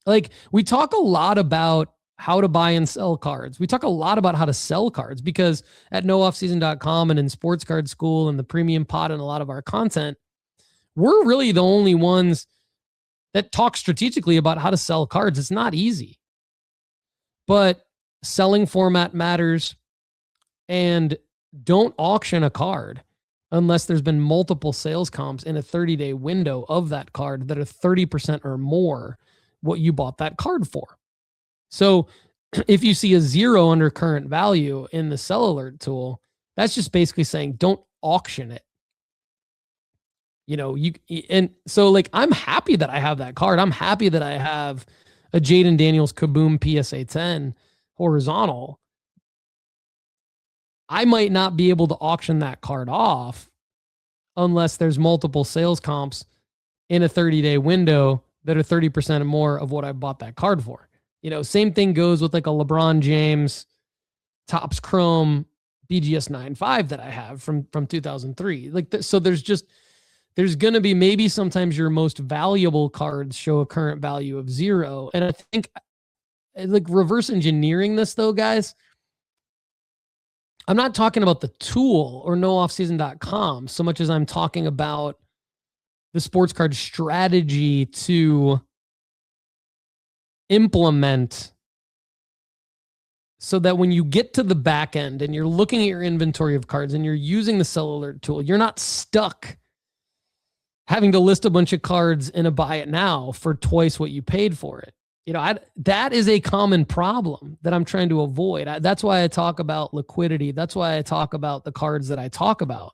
Like, we talk a lot about how to buy and sell cards. We talk a lot about how to sell cards, because at nooffseason.com and in Sports Card School and the Premium Pod and a lot of our content, we're really the only ones that talk strategically about how to sell cards. It's not easy, but selling format matters, and don't auction a card unless there's been multiple sales comps in a 30-day window of that card that are 30% or more what you bought that card for. So if you see a 0 under current value in the sell alert tool, that's just basically saying don't auction it. And so, like, I'm happy that I have that card. I'm happy that I have a Jaden Daniels Kaboom PSA 10 horizontal. I might not be able to auction that card off unless there's multiple sales comps in a 30-day window that are 30% or more of what I bought that card for. Same thing goes with like a LeBron James Topps Chrome BGS 9.5 that I have from 2003. So there's going to be, maybe sometimes your most valuable cards show a current value of 0. And I think, like, reverse engineering this though, guys, I'm not talking about the tool or nooffseason.com so much as I'm talking about the Sports Card Strategy to implement, so that when you get to the back end and you're looking at your inventory of cards and you're using the sell alert tool, you're not stuck having to list a bunch of cards in a buy it now for twice what you paid for it. That is a common problem that I'm trying to avoid. That's why I talk about liquidity. That's why I talk about the cards that I talk about.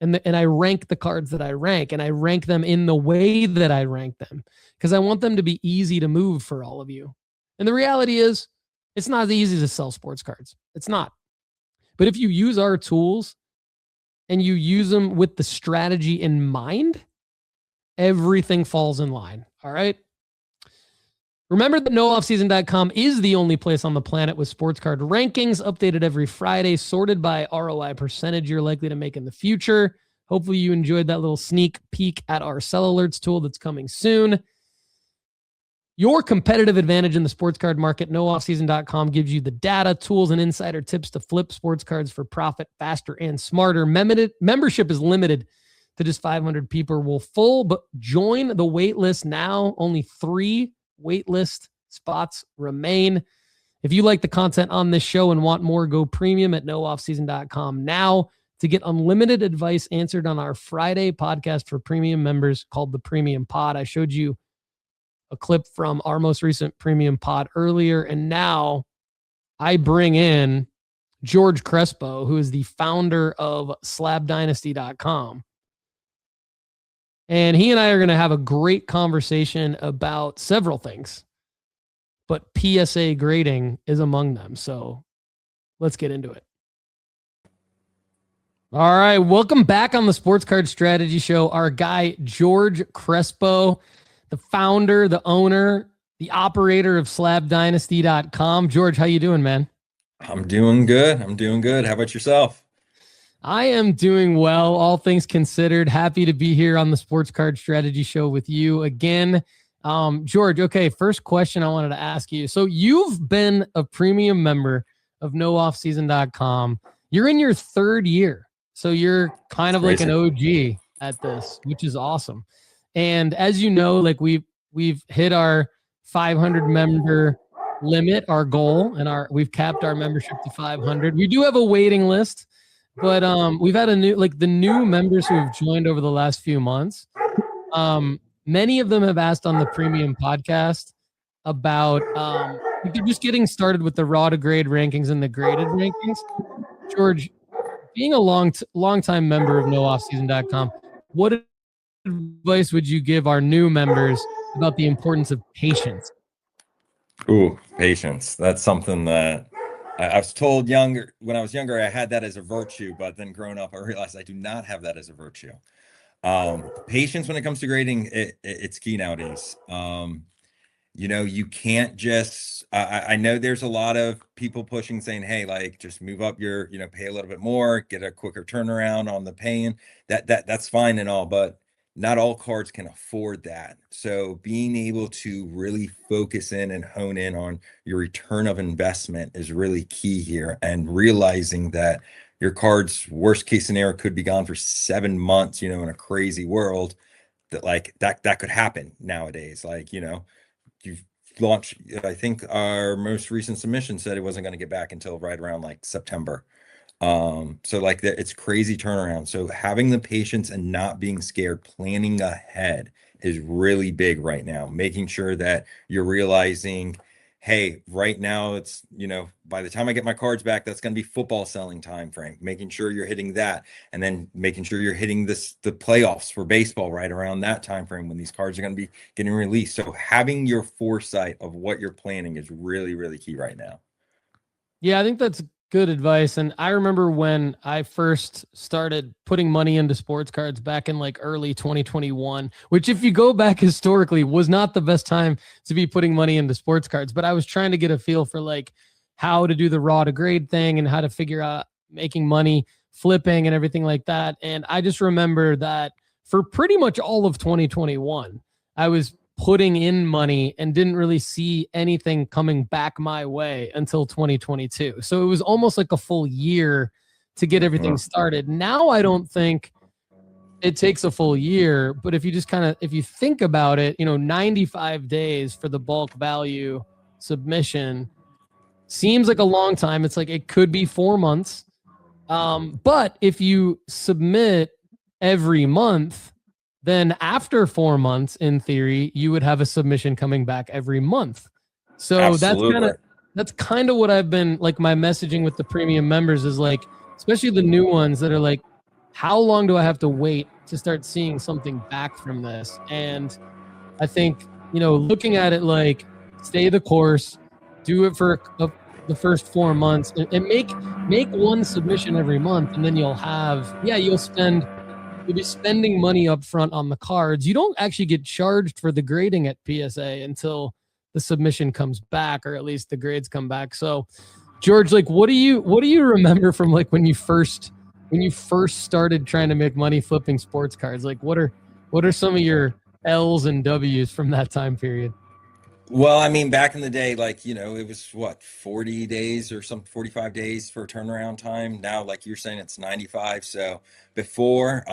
And I rank the cards that I rank, and I rank them in the way that I rank them, because I want them to be easy to move for all of you. And the reality is, it's not easy to sell sports cards. It's not. But if you use our tools and you use them with the strategy in mind, everything falls in line. All right. Remember that nooffseason.com is the only place on the planet with sports card rankings updated every Friday, sorted by ROI percentage you're likely to make in the future. Hopefully you enjoyed that little sneak peek at our sell alerts tool that's coming soon. your competitive advantage in the sports card market. NoOffSeason.com gives you the data, tools, and insider tips to flip sports cards for profit faster and smarter. Membership is limited to just 500 people. Will full, but join the wait list now. Only 3 wait list spots remain. If you like the content on this show and want more, go premium at NoOffSeason.com now to get unlimited advice answered on our Friday podcast for premium members called the Premium Pod. I showed you a clip from our most recent Premium Pod earlier, and now I bring in George Cresbow, who is the founder of SlabDynasty.com. And he and I are going to have a great conversation about several things, but PSA grading is among them. So let's get into it. All right. Welcome back on the Sports Card Strategy Show. Our guy, George Cresbow, the founder, the owner, the operator of SlabDynasty.com. George, how you doing, man? I'm doing good. How about yourself? I am doing well, all things considered. Happy to be here on the Sports Card Strategy Show with you again. George, okay, first question I wanted to ask you. So you've been a premium member of NoOffSeason.com. You're in your 3rd year. So you're kind of like an OG at this, which is awesome. And as you know, like we've hit our 500 member limit, our goal, and we've capped our membership to 500. We do have a waiting list. But we've had the new members who have joined over the last few months. Many of them have asked on the premium podcast about just getting started with the raw to grade rankings and the graded rankings. George, being a long-time member of NoOffSeason.com, what advice would you give our new members about the importance of patience? Ooh, patience. That's something that I was told when I was younger, I had that as a virtue, but then growing up, I realized I do not have that as a virtue. Patience when it comes to grading, it's key nowadays. You can't just, I know there's a lot of people pushing saying, hey, like just move up your, pay a little bit more, get a quicker turnaround on the paying. That's fine and all, but not all cards can afford that. So being able to really focus in and hone in on your return of investment is really key here, and realizing that your card's worst case scenario could be gone for 7 months, in a crazy world that could happen nowadays. You've launched, I think our most recent submission said it wasn't going to get back until right around like September. It's crazy turnaround. So having the patience and not being scared, planning ahead is really big right now. Making sure that you're realizing, hey, right now it's, by the time I get my cards back, that's going to be football selling time frame. Making sure you're hitting that, and then making sure you're hitting the playoffs for baseball right around that time frame when these cards are going to be getting released. So having your foresight of what you're planning is really, really key right now. Yeah, I think that's good advice. And I remember when I first started putting money into sports cards back in like early 2021, which if you go back historically was not the best time to be putting money into sports cards, but I was trying to get a feel for like how to do the raw to grade thing and how to figure out making money, flipping and everything like that. And I just remember that for pretty much all of 2021, I was putting in money and didn't really see anything coming back my way until 2022. So it was almost like a full year to get everything started. Now I don't think it takes a full year, but if you just if you think about it, 95 days for the bulk value submission seems like a long time. It's like, it could be 4 months. But if you submit every month, then after 4 months, in theory, you would have a submission coming back every month. So Absolutely. that's kind of what I've been like, my messaging with the premium members is like, especially the new ones that are like, how long do I have to wait to start seeing something back from this? And I think, looking at it like, stay the course, do it for the first 4 months, and make one submission every month, and then you'll be spending money up front on the cards. You don't actually get charged for the grading at PSA until the submission comes back, or at least the grades come back. So, George, like, what do you remember from like when you first started trying to make money flipping sports cards? Like, what are some of your L's and W's from that time period? Well, I mean, back in the day, like, it was what, 40 days or some 45 days for turnaround time. Now, like you're saying, it's 95. So before,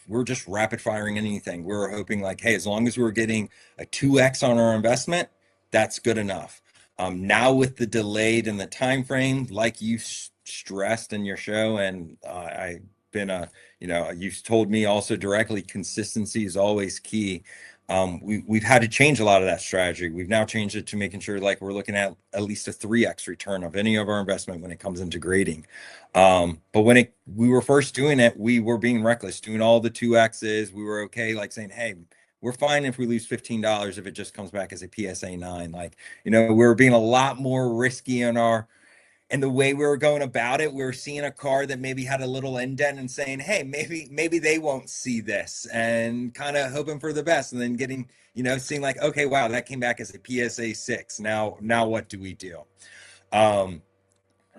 we're just rapid firing anything. We were hoping like, hey, as long as we're getting a 2x on our investment, that's good enough. Now with the delayed and the time frame, like you stressed in your show, and I've been you've told me also directly, consistency is always key. We've had to change a lot of that strategy. We've now changed it to making sure like we're looking at least a 3x return of any of our investment when it comes into grading. But when we were first doing it, we were being reckless, doing all the 2x's. We were okay, like saying, hey, we're fine if we lose $15 if it just comes back as a PSA 9. Like, we were being a lot more risky in and the way we were going about it, we were seeing a car that maybe had a little indent and saying, hey, maybe they won't see this, and kind of hoping for the best, and then getting, seeing like, okay, wow, that came back as a PSA 6. Now what do we do? The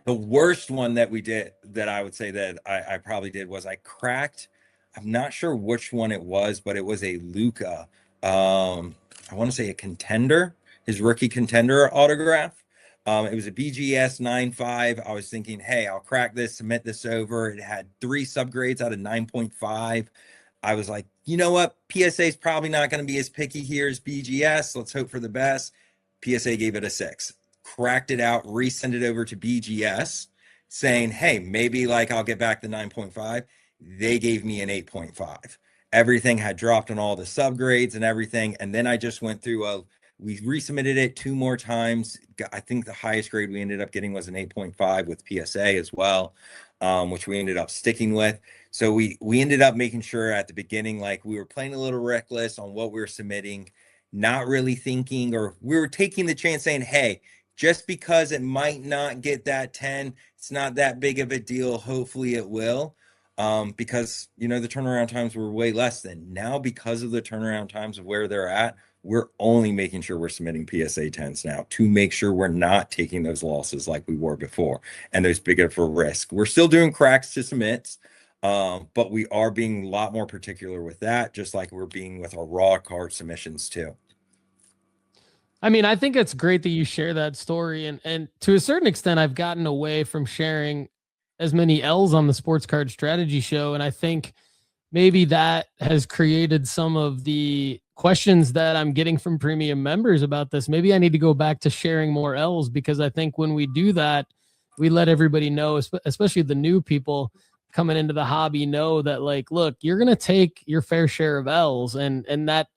worst one that we did, that I would say that I probably did, was I cracked, I'm not sure which one it was, but it was a Luca. I want to say a contender, his rookie contender autograph. It was a BGS 9.5. I was thinking, hey, I'll crack this, submit this over. It had 3 subgrades out of 9.5. I was like, you know what? PSA is probably not going to be as picky here as BGS. Let's hope for the best. PSA gave it a 6. Cracked it out, resend it over to BGS, saying, hey, maybe like I'll get back the 9.5. They gave me an 8.5. Everything had dropped on all the subgrades and everything. And then I just went through we resubmitted it 2 more times. I think the highest grade we ended up getting was an 8.5 with PSA as well, which we ended up sticking with. So we ended up making sure at the beginning, like we were playing a little reckless on what we were submitting, not really thinking, or we were taking the chance saying, hey, just because it might not get that 10, it's not that big of a deal. Hopefully it will. Because, the turnaround times were way less than now. Because of the turnaround times of where they're at, we're only making sure we're submitting PSA 10s now to make sure we're not taking those losses like we were before and those bigger for risk. We're still doing cracks to submits, but we are being a lot more particular with that, just like we're being with our raw card submissions too. I mean, I think it's great that you share that story. And to a certain extent, I've gotten away from sharing as many L's on the Sports Card Strategy Show. And I think maybe that has created some of the questions that I'm getting from premium members about this. Maybe I need to go back to sharing more L's, because I think when we do that, we let everybody know, especially the new people coming into the hobby, know that like, look, you're going to take your fair share of L's, and that,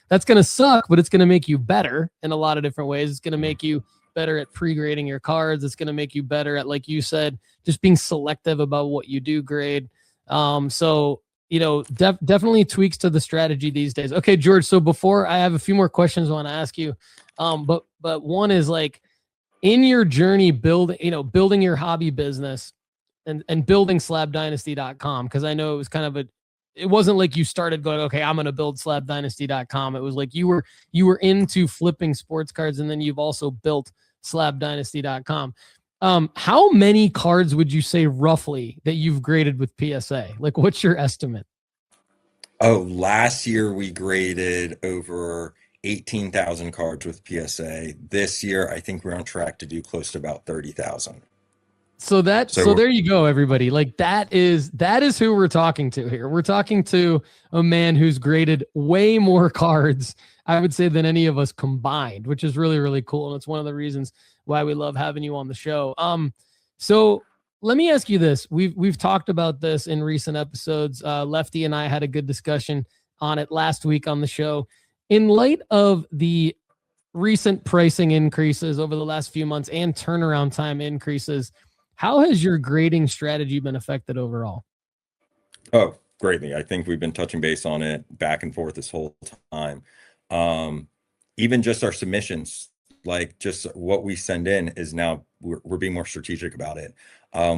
that's going to suck, but it's going to make you better in a lot of different ways. It's going to make you better at pre-grading your cards. It's going to make you better at, like you said, just being selective about what you do grade. So, definitely tweaks to the strategy these days. Okay, George. So before, I have a few more questions I want to ask you. But one is like, in your journey building your hobby business and building slabdynasty.com, because I know it was kind of it wasn't like you started going, okay, I'm going to build slabdynasty.com. It was like you were into flipping sports cards, and then you've also built slabdynasty.com. How many cards would you say roughly that you've graded with PSA? Like, what's your estimate? Oh, last year we graded over 18,000 cards with PSA. This year, I think we're on track to do close to about 30,000. So there you go, everybody. Like that is who we're talking to here. We're talking to a man who's graded way more cards, I would say, than any of us combined, which is really, really cool. And it's one of the reasons why we love having you on the show. So let me ask you this. We've talked about this in recent episodes. Lefty and I had a good discussion on it last week on the show. In light of the recent pricing increases over the last few months and turnaround time increases, how has your grading strategy been affected overall? Oh, greatly. I think we've been touching base on it back and forth this whole time. Even just our submissions, like just what we send in, is now we're being more strategic about it.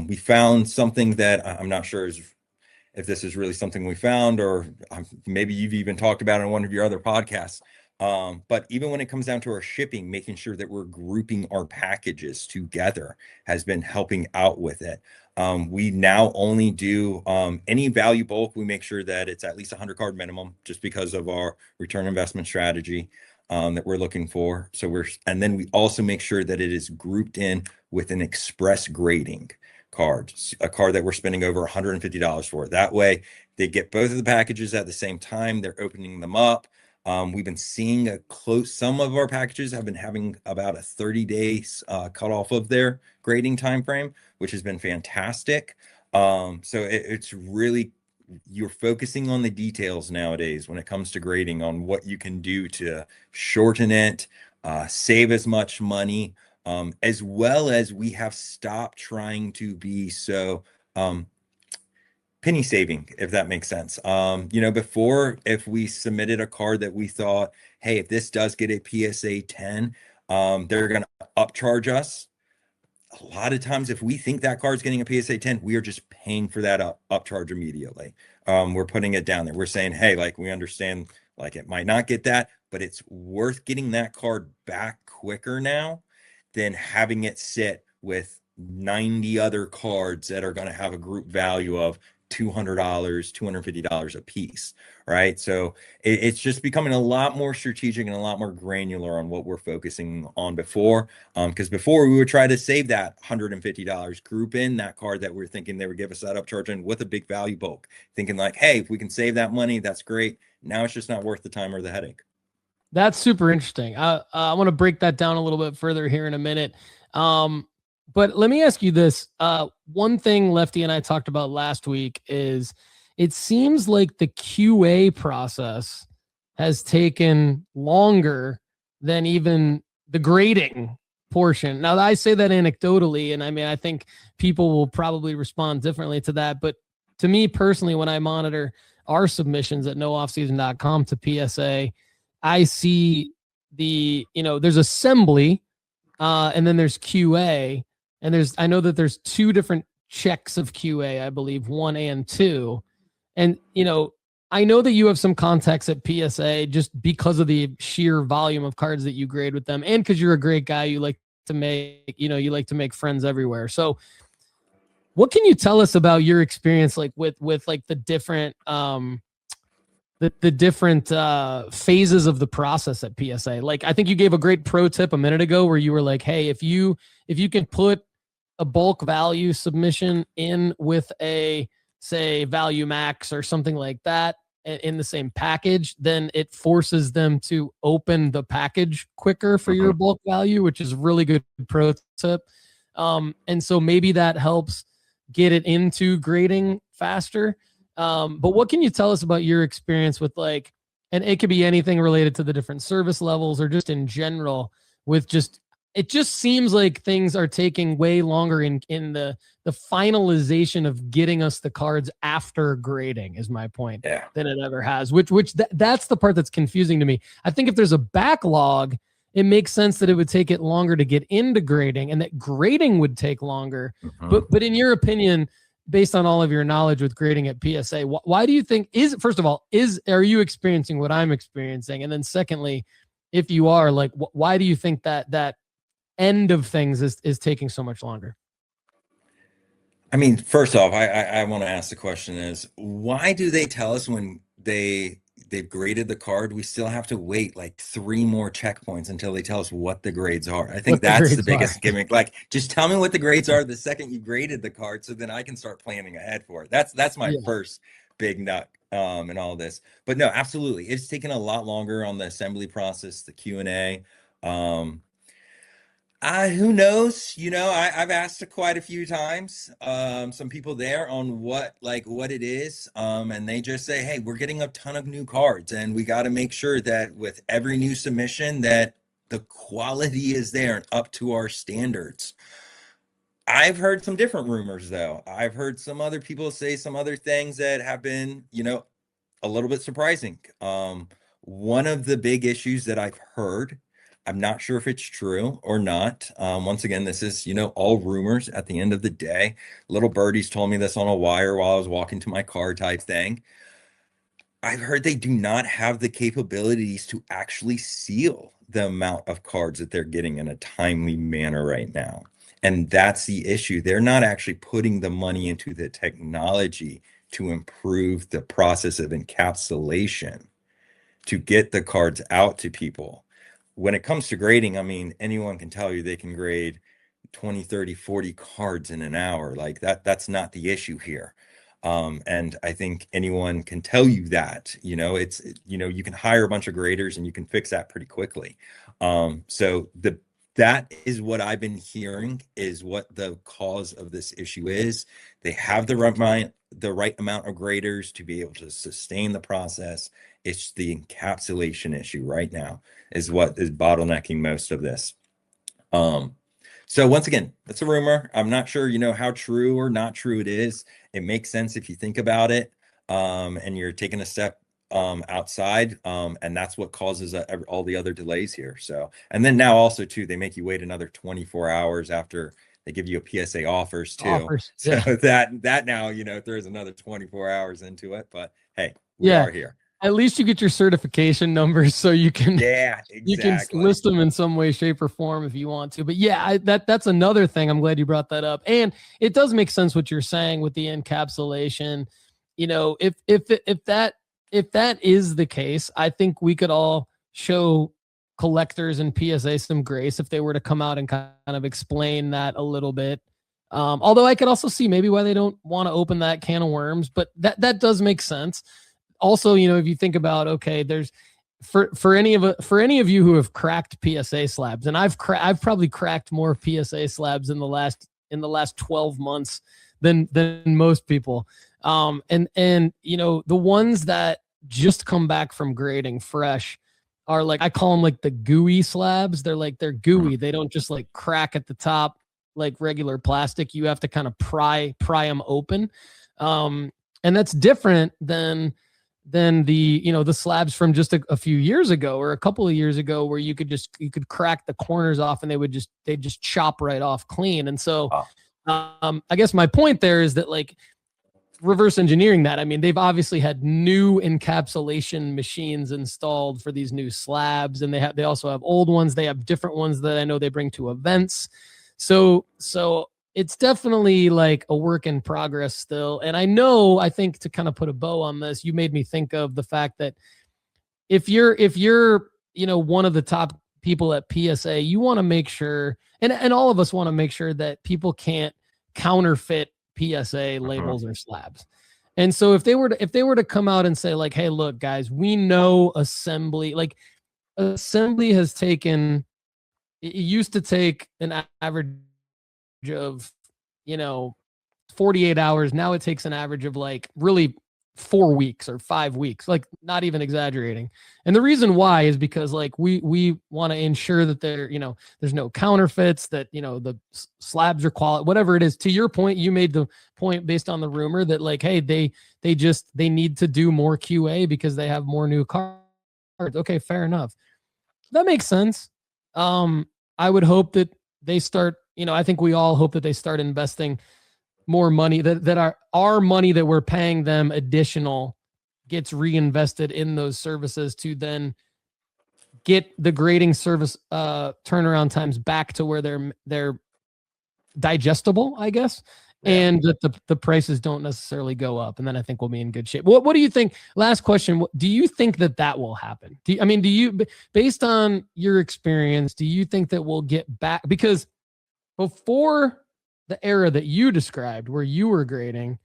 We found something that I'm not sure if this is really something we found, or maybe you've even talked about it on one of your other podcasts. But even when it comes down to our shipping, making sure that we're grouping our packages together has been helping out with it. We now only do any value bulk. We make sure that it's at least 100 card minimum, just because of our return investment strategy. that we're looking for. And then we also make sure that it is grouped in with an express grading card, a card that we're spending over $150 for. That way they get both of the packages at the same time. They're opening them up. We've been seeing some of our packages have been having about a 30 days cutoff of their grading time frame, which has been fantastic. It's really, you're focusing on the details nowadays when it comes to grading, on what you can do to shorten it, save as much money, as well as we have stopped trying to be so penny saving, if that makes sense. Before, if we submitted a card that we thought, hey, if this does get a PSA 10, they're going to upcharge us. A lot of times, if we think that card's getting a PSA 10, we are just paying for that upcharge immediately. We're putting it down there. We're saying, hey, like, we understand, like, it might not get that, but it's worth getting that card back quicker now than having it sit with 90 other cards that are going to have a group value of $200, $250 a piece, right? So it's just becoming a lot more strategic and a lot more granular on what we're focusing on before. Because before, we would try to save that $150, group in that card that we're thinking they would give us that upcharge in with a big value bulk, thinking like, hey, if we can save that money, that's great. Now it's just not worth the time or the headache. That's super interesting. I want to break that down a little bit further here in a minute. But let me ask you this. One thing Lefty and I talked about last week is it seems like the QA process has taken longer than even the grading portion. Now, I say that anecdotally, and I mean, I think people will probably respond differently to that. But to me personally, when I monitor our submissions at nooffseason.com to PSA, I see there's assembly, and then there's QA. And I know that there's two different checks of QA, I believe, 1 and 2. And, I know that you have some contacts at PSA just because of the sheer volume of cards that you grade with them. And because you're a great guy, you like to make friends everywhere. So what can you tell us about your experience, like with like the different, the different phases of the process at PSA? Like, I think you gave a great pro tip a minute ago where you were like, hey, if you can put a bulk value submission in with a, say, value max or something like that in the same package, then it forces them to open the package quicker for your bulk value, which is really good pro tip. And so maybe that helps get it into grading faster. But what can you tell us about your experience with, like, and it could be anything related to the different service levels or just in general with just, it just seems like things are taking way longer in the finalization of getting us the cards after grading, is my point, than it ever has, that's the part that's confusing to me. I think if there's a backlog, it makes sense that it would take it longer to get into grading and that grading would take longer. But in your opinion, based on all of your knowledge with grading at PSA, why do you think first of all, are you experiencing what I'm experiencing? And then secondly, if you are, like, why do you think that end of things is taking so much longer? I mean, first off, I want to ask the question is, why do they tell us when they've graded the card, we still have to wait like 3 more checkpoints until they tell us what the grades are? I think that's the biggest gimmick. Like, just tell me what the grades are the second you graded the card, so then I can start planning ahead for it. That's my first big nut in all this. But no, absolutely, it's taken a lot longer on the assembly process, the Q&A. Who knows? I've asked quite a few times, some people there on what it is. And they just say, hey, we're getting a ton of new cards and we got to make sure that with every new submission that the quality is there and up to our standards. I've heard some different rumors though. I've heard some other people say some other things that have been, a little bit surprising. One of the big issues that I've heard, I'm not sure if it's true or not. Once again, this is, all rumors at the end of the day. Little birdies told me this on a wire while I was walking to my car type thing. I've heard they do not have the capabilities to actually seal the amount of cards that they're getting in a timely manner right now. And that's the issue. They're not actually putting the money into the technology to improve the process of encapsulation to get the cards out to people. when it comes to grading, I mean, anyone can tell you they can grade 20, 30, 40 cards in an hour. Like that's not the issue here. And I think anyone can tell you that, you can hire a bunch of graders and you can fix that pretty quickly. So that is what I've been hearing is what the cause of this issue is. They have the right amount of graders to be able to sustain the process. It's the encapsulation issue right now is what is bottlenecking most of this. So once again, that's a rumor. I'm not sure, how true or not true it is. It makes sense if you think about it, and you're taking a step outside, and that's what causes all the other delays here. So, and then now also too, they make you wait another 24 hours after they give you a PSA offers too. So that now, throws another 24 hours into it. But hey, we are here. At least you get your certification numbers so you can you can list them in some way, shape, or form if you want to. But yeah, that's another thing. I'm glad you brought that up. And it does make sense what you're saying with the encapsulation. If that is the case, I think we could all show collectors and PSA some grace if they were to come out and kind of explain that a little bit. Although I could also see maybe why they don't want to open that can of worms, but that does make sense. Also, if you think about, okay, there's for any of you who have cracked PSA slabs, and I've probably cracked more PSA slabs in the last 12 months than most people. And the ones that just come back from grading fresh are like, I call them like the gooey slabs. They're gooey. They don't just like crack at the top like regular plastic. You have to kind of pry them open. And that's different than the slabs from just a few years ago or a couple of years ago where you could crack the corners off and they just chop right off clean. And so I guess my point there is that like reverse engineering that, I mean, they've obviously had new encapsulation machines installed for these new slabs, and they also have old ones. They have different ones that I know they bring to events. So it's definitely like a work in progress still. And I think to kind of put a bow on this, you made me think of the fact that if you're one of the top people at PSA, you want to make sure, and all of us want to make sure that people can't counterfeit PSA labels or slabs. And so if they were to come out and say like, hey, look, guys, we know assembly has taken, it used to take an average of 48 hours. Now it takes an average of like really 4 weeks or 5 weeks, like not even exaggerating. And the reason why is because like we want to ensure that there's no counterfeits, that the slabs are quality, whatever it is. To your point, you made the point based on the rumor that like, hey, they need to do more QA because they have more new cards. Okay, fair enough. That makes sense. I would hope that they start, I think we all hope that they start investing more money, that our money that we're paying them additional gets reinvested in those services to then get the grading service turnaround times back to where they're digestible, I guess. Yeah. And that the prices don't necessarily go up. And then I think we'll be in good shape. What do you think? Last question. Do you think that will happen? Do you, based on your experience, do you think that we'll get back? Because before the era that you described where you were grading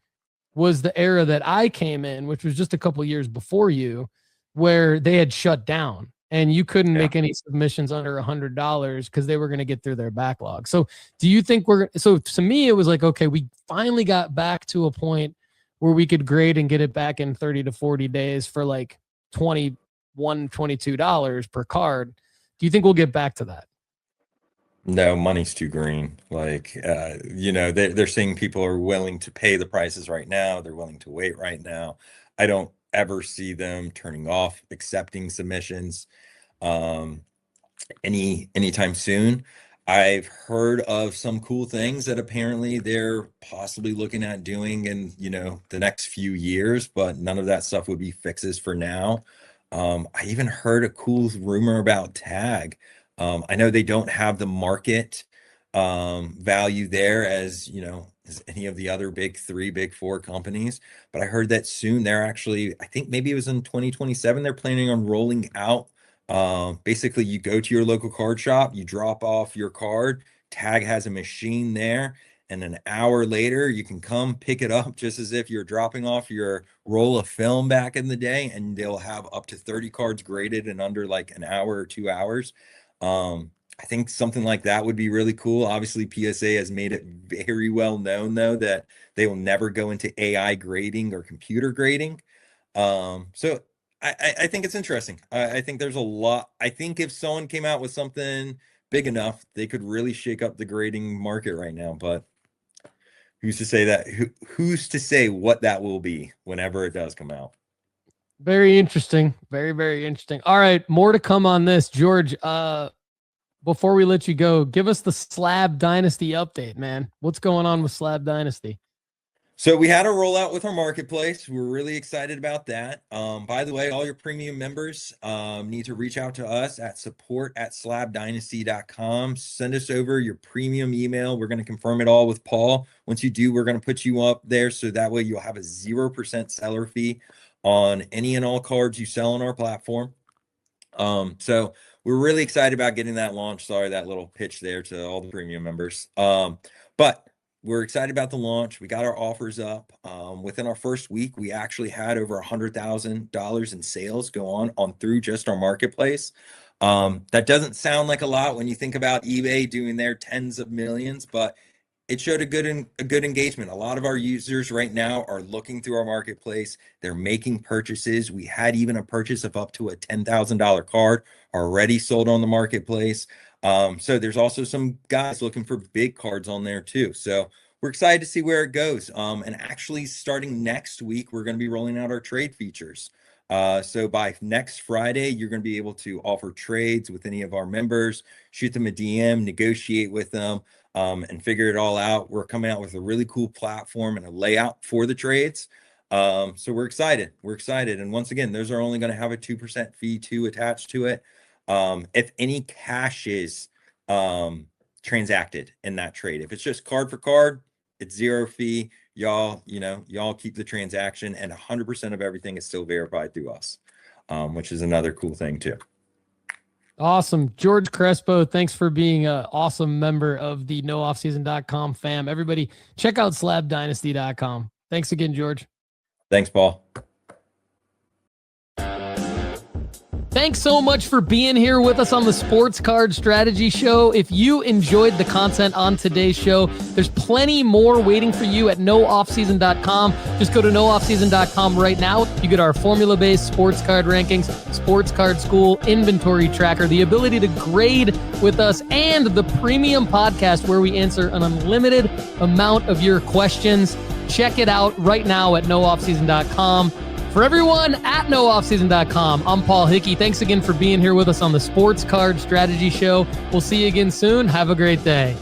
was the era that I came in, which was just a couple years before you, where they had shut down and you couldn't make any submissions under $100 because they were going to get through their backlog. So do you think so to me, it was like, okay, we finally got back to a point where we could grade and get it back in 30 to 40 days for like $21, $22 per card. Do you think we'll get back to that? No, money's too green. Like, they're saying people are willing to pay the prices right now. They're willing to wait right now. I don't ever see them turning off accepting submissions anytime soon. I've heard of some cool things that apparently they're possibly looking at doing in, the next few years, but none of that stuff would be fixes for now. I even heard a cool rumor about tag. I know they don't have the market value there as any of the other big 3, big 4 companies, but I heard that soon they're actually, I think maybe it was in 2027, they're planning on rolling out Basically, you go to your local card shop, you drop off your card, Tag has a machine there, and an hour later, you can come pick it up just as if you're dropping off your roll of film back in the day, and they'll have up to 30 cards graded in under like an hour or 2 hours. I think something like that would be really cool. Obviously, PSA has made it very well known, though, that they will never go into AI grading or computer grading. So I think it's interesting. I think there's a lot. I think if someone came out with something big enough, they could really shake up the grading market right now. But who's to say that? Who's to say what that will be whenever it does come out? Very interesting. Very, very interesting. All right. More to come on this. George, before we let you go, give us the Slab Dynasty update, man. What's going on with Slab Dynasty? So we had a rollout with our marketplace. We're really excited about that. By the way, all your premium members need to reach out to us at support@slabdynasty.com. Send us over your premium email. We're going to confirm it all with Paul. Once you do, we're going to put you up there so that way you'll have a 0% seller fee on any and all cards you sell on our platform. So we're really excited about getting that launched. Sorry, that little pitch there to all the premium members. But we're excited about the launch. We got our offers up. Within our first week, we actually had over $100,000 in sales go on through just our marketplace. That doesn't sound like a lot when you think about eBay doing their tens of millions, but it showed a good engagement. A lot of our users right now are looking through our marketplace. They're making purchases. We had even a purchase of up to a $10,000 card already sold on the marketplace. So there's also some guys looking for big cards on there too. So we're excited to see where it goes. And actually starting next week, we're going to be rolling out our trade features. So by next Friday, you're going to be able to offer trades with any of our members, shoot them a DM, negotiate with them, and figure it all out. We're coming out with a really cool platform and a layout for the trades. So we're excited. And once again, those are only going to have a 2% fee too attached to it. If any cash is transacted in that trade, if it's just card for card, it's 0 fee. Y'all keep the transaction, and 100% of everything is still verified through us, which is another cool thing too. Awesome. George Cresbow, thanks for being an awesome member of the nooffseason.com fam. Everybody, check out slabdynasty.com. Thanks again, George. Thanks, Paul. Thanks so much for being here with us on the Sports Card Strategy Show. If you enjoyed the content on today's show, there's plenty more waiting for you at nooffseason.com. Just go to nooffseason.com right now. You get our formula-based sports card rankings, sports card school, inventory tracker, the ability to grade with us, and the premium podcast where we answer an unlimited amount of your questions. Check it out right now at nooffseason.com. For everyone at nooffseason.com, I'm Paul Hickey. Thanks again for being here with us on the Sports Card Strategy Show. We'll see you again soon. Have a great day.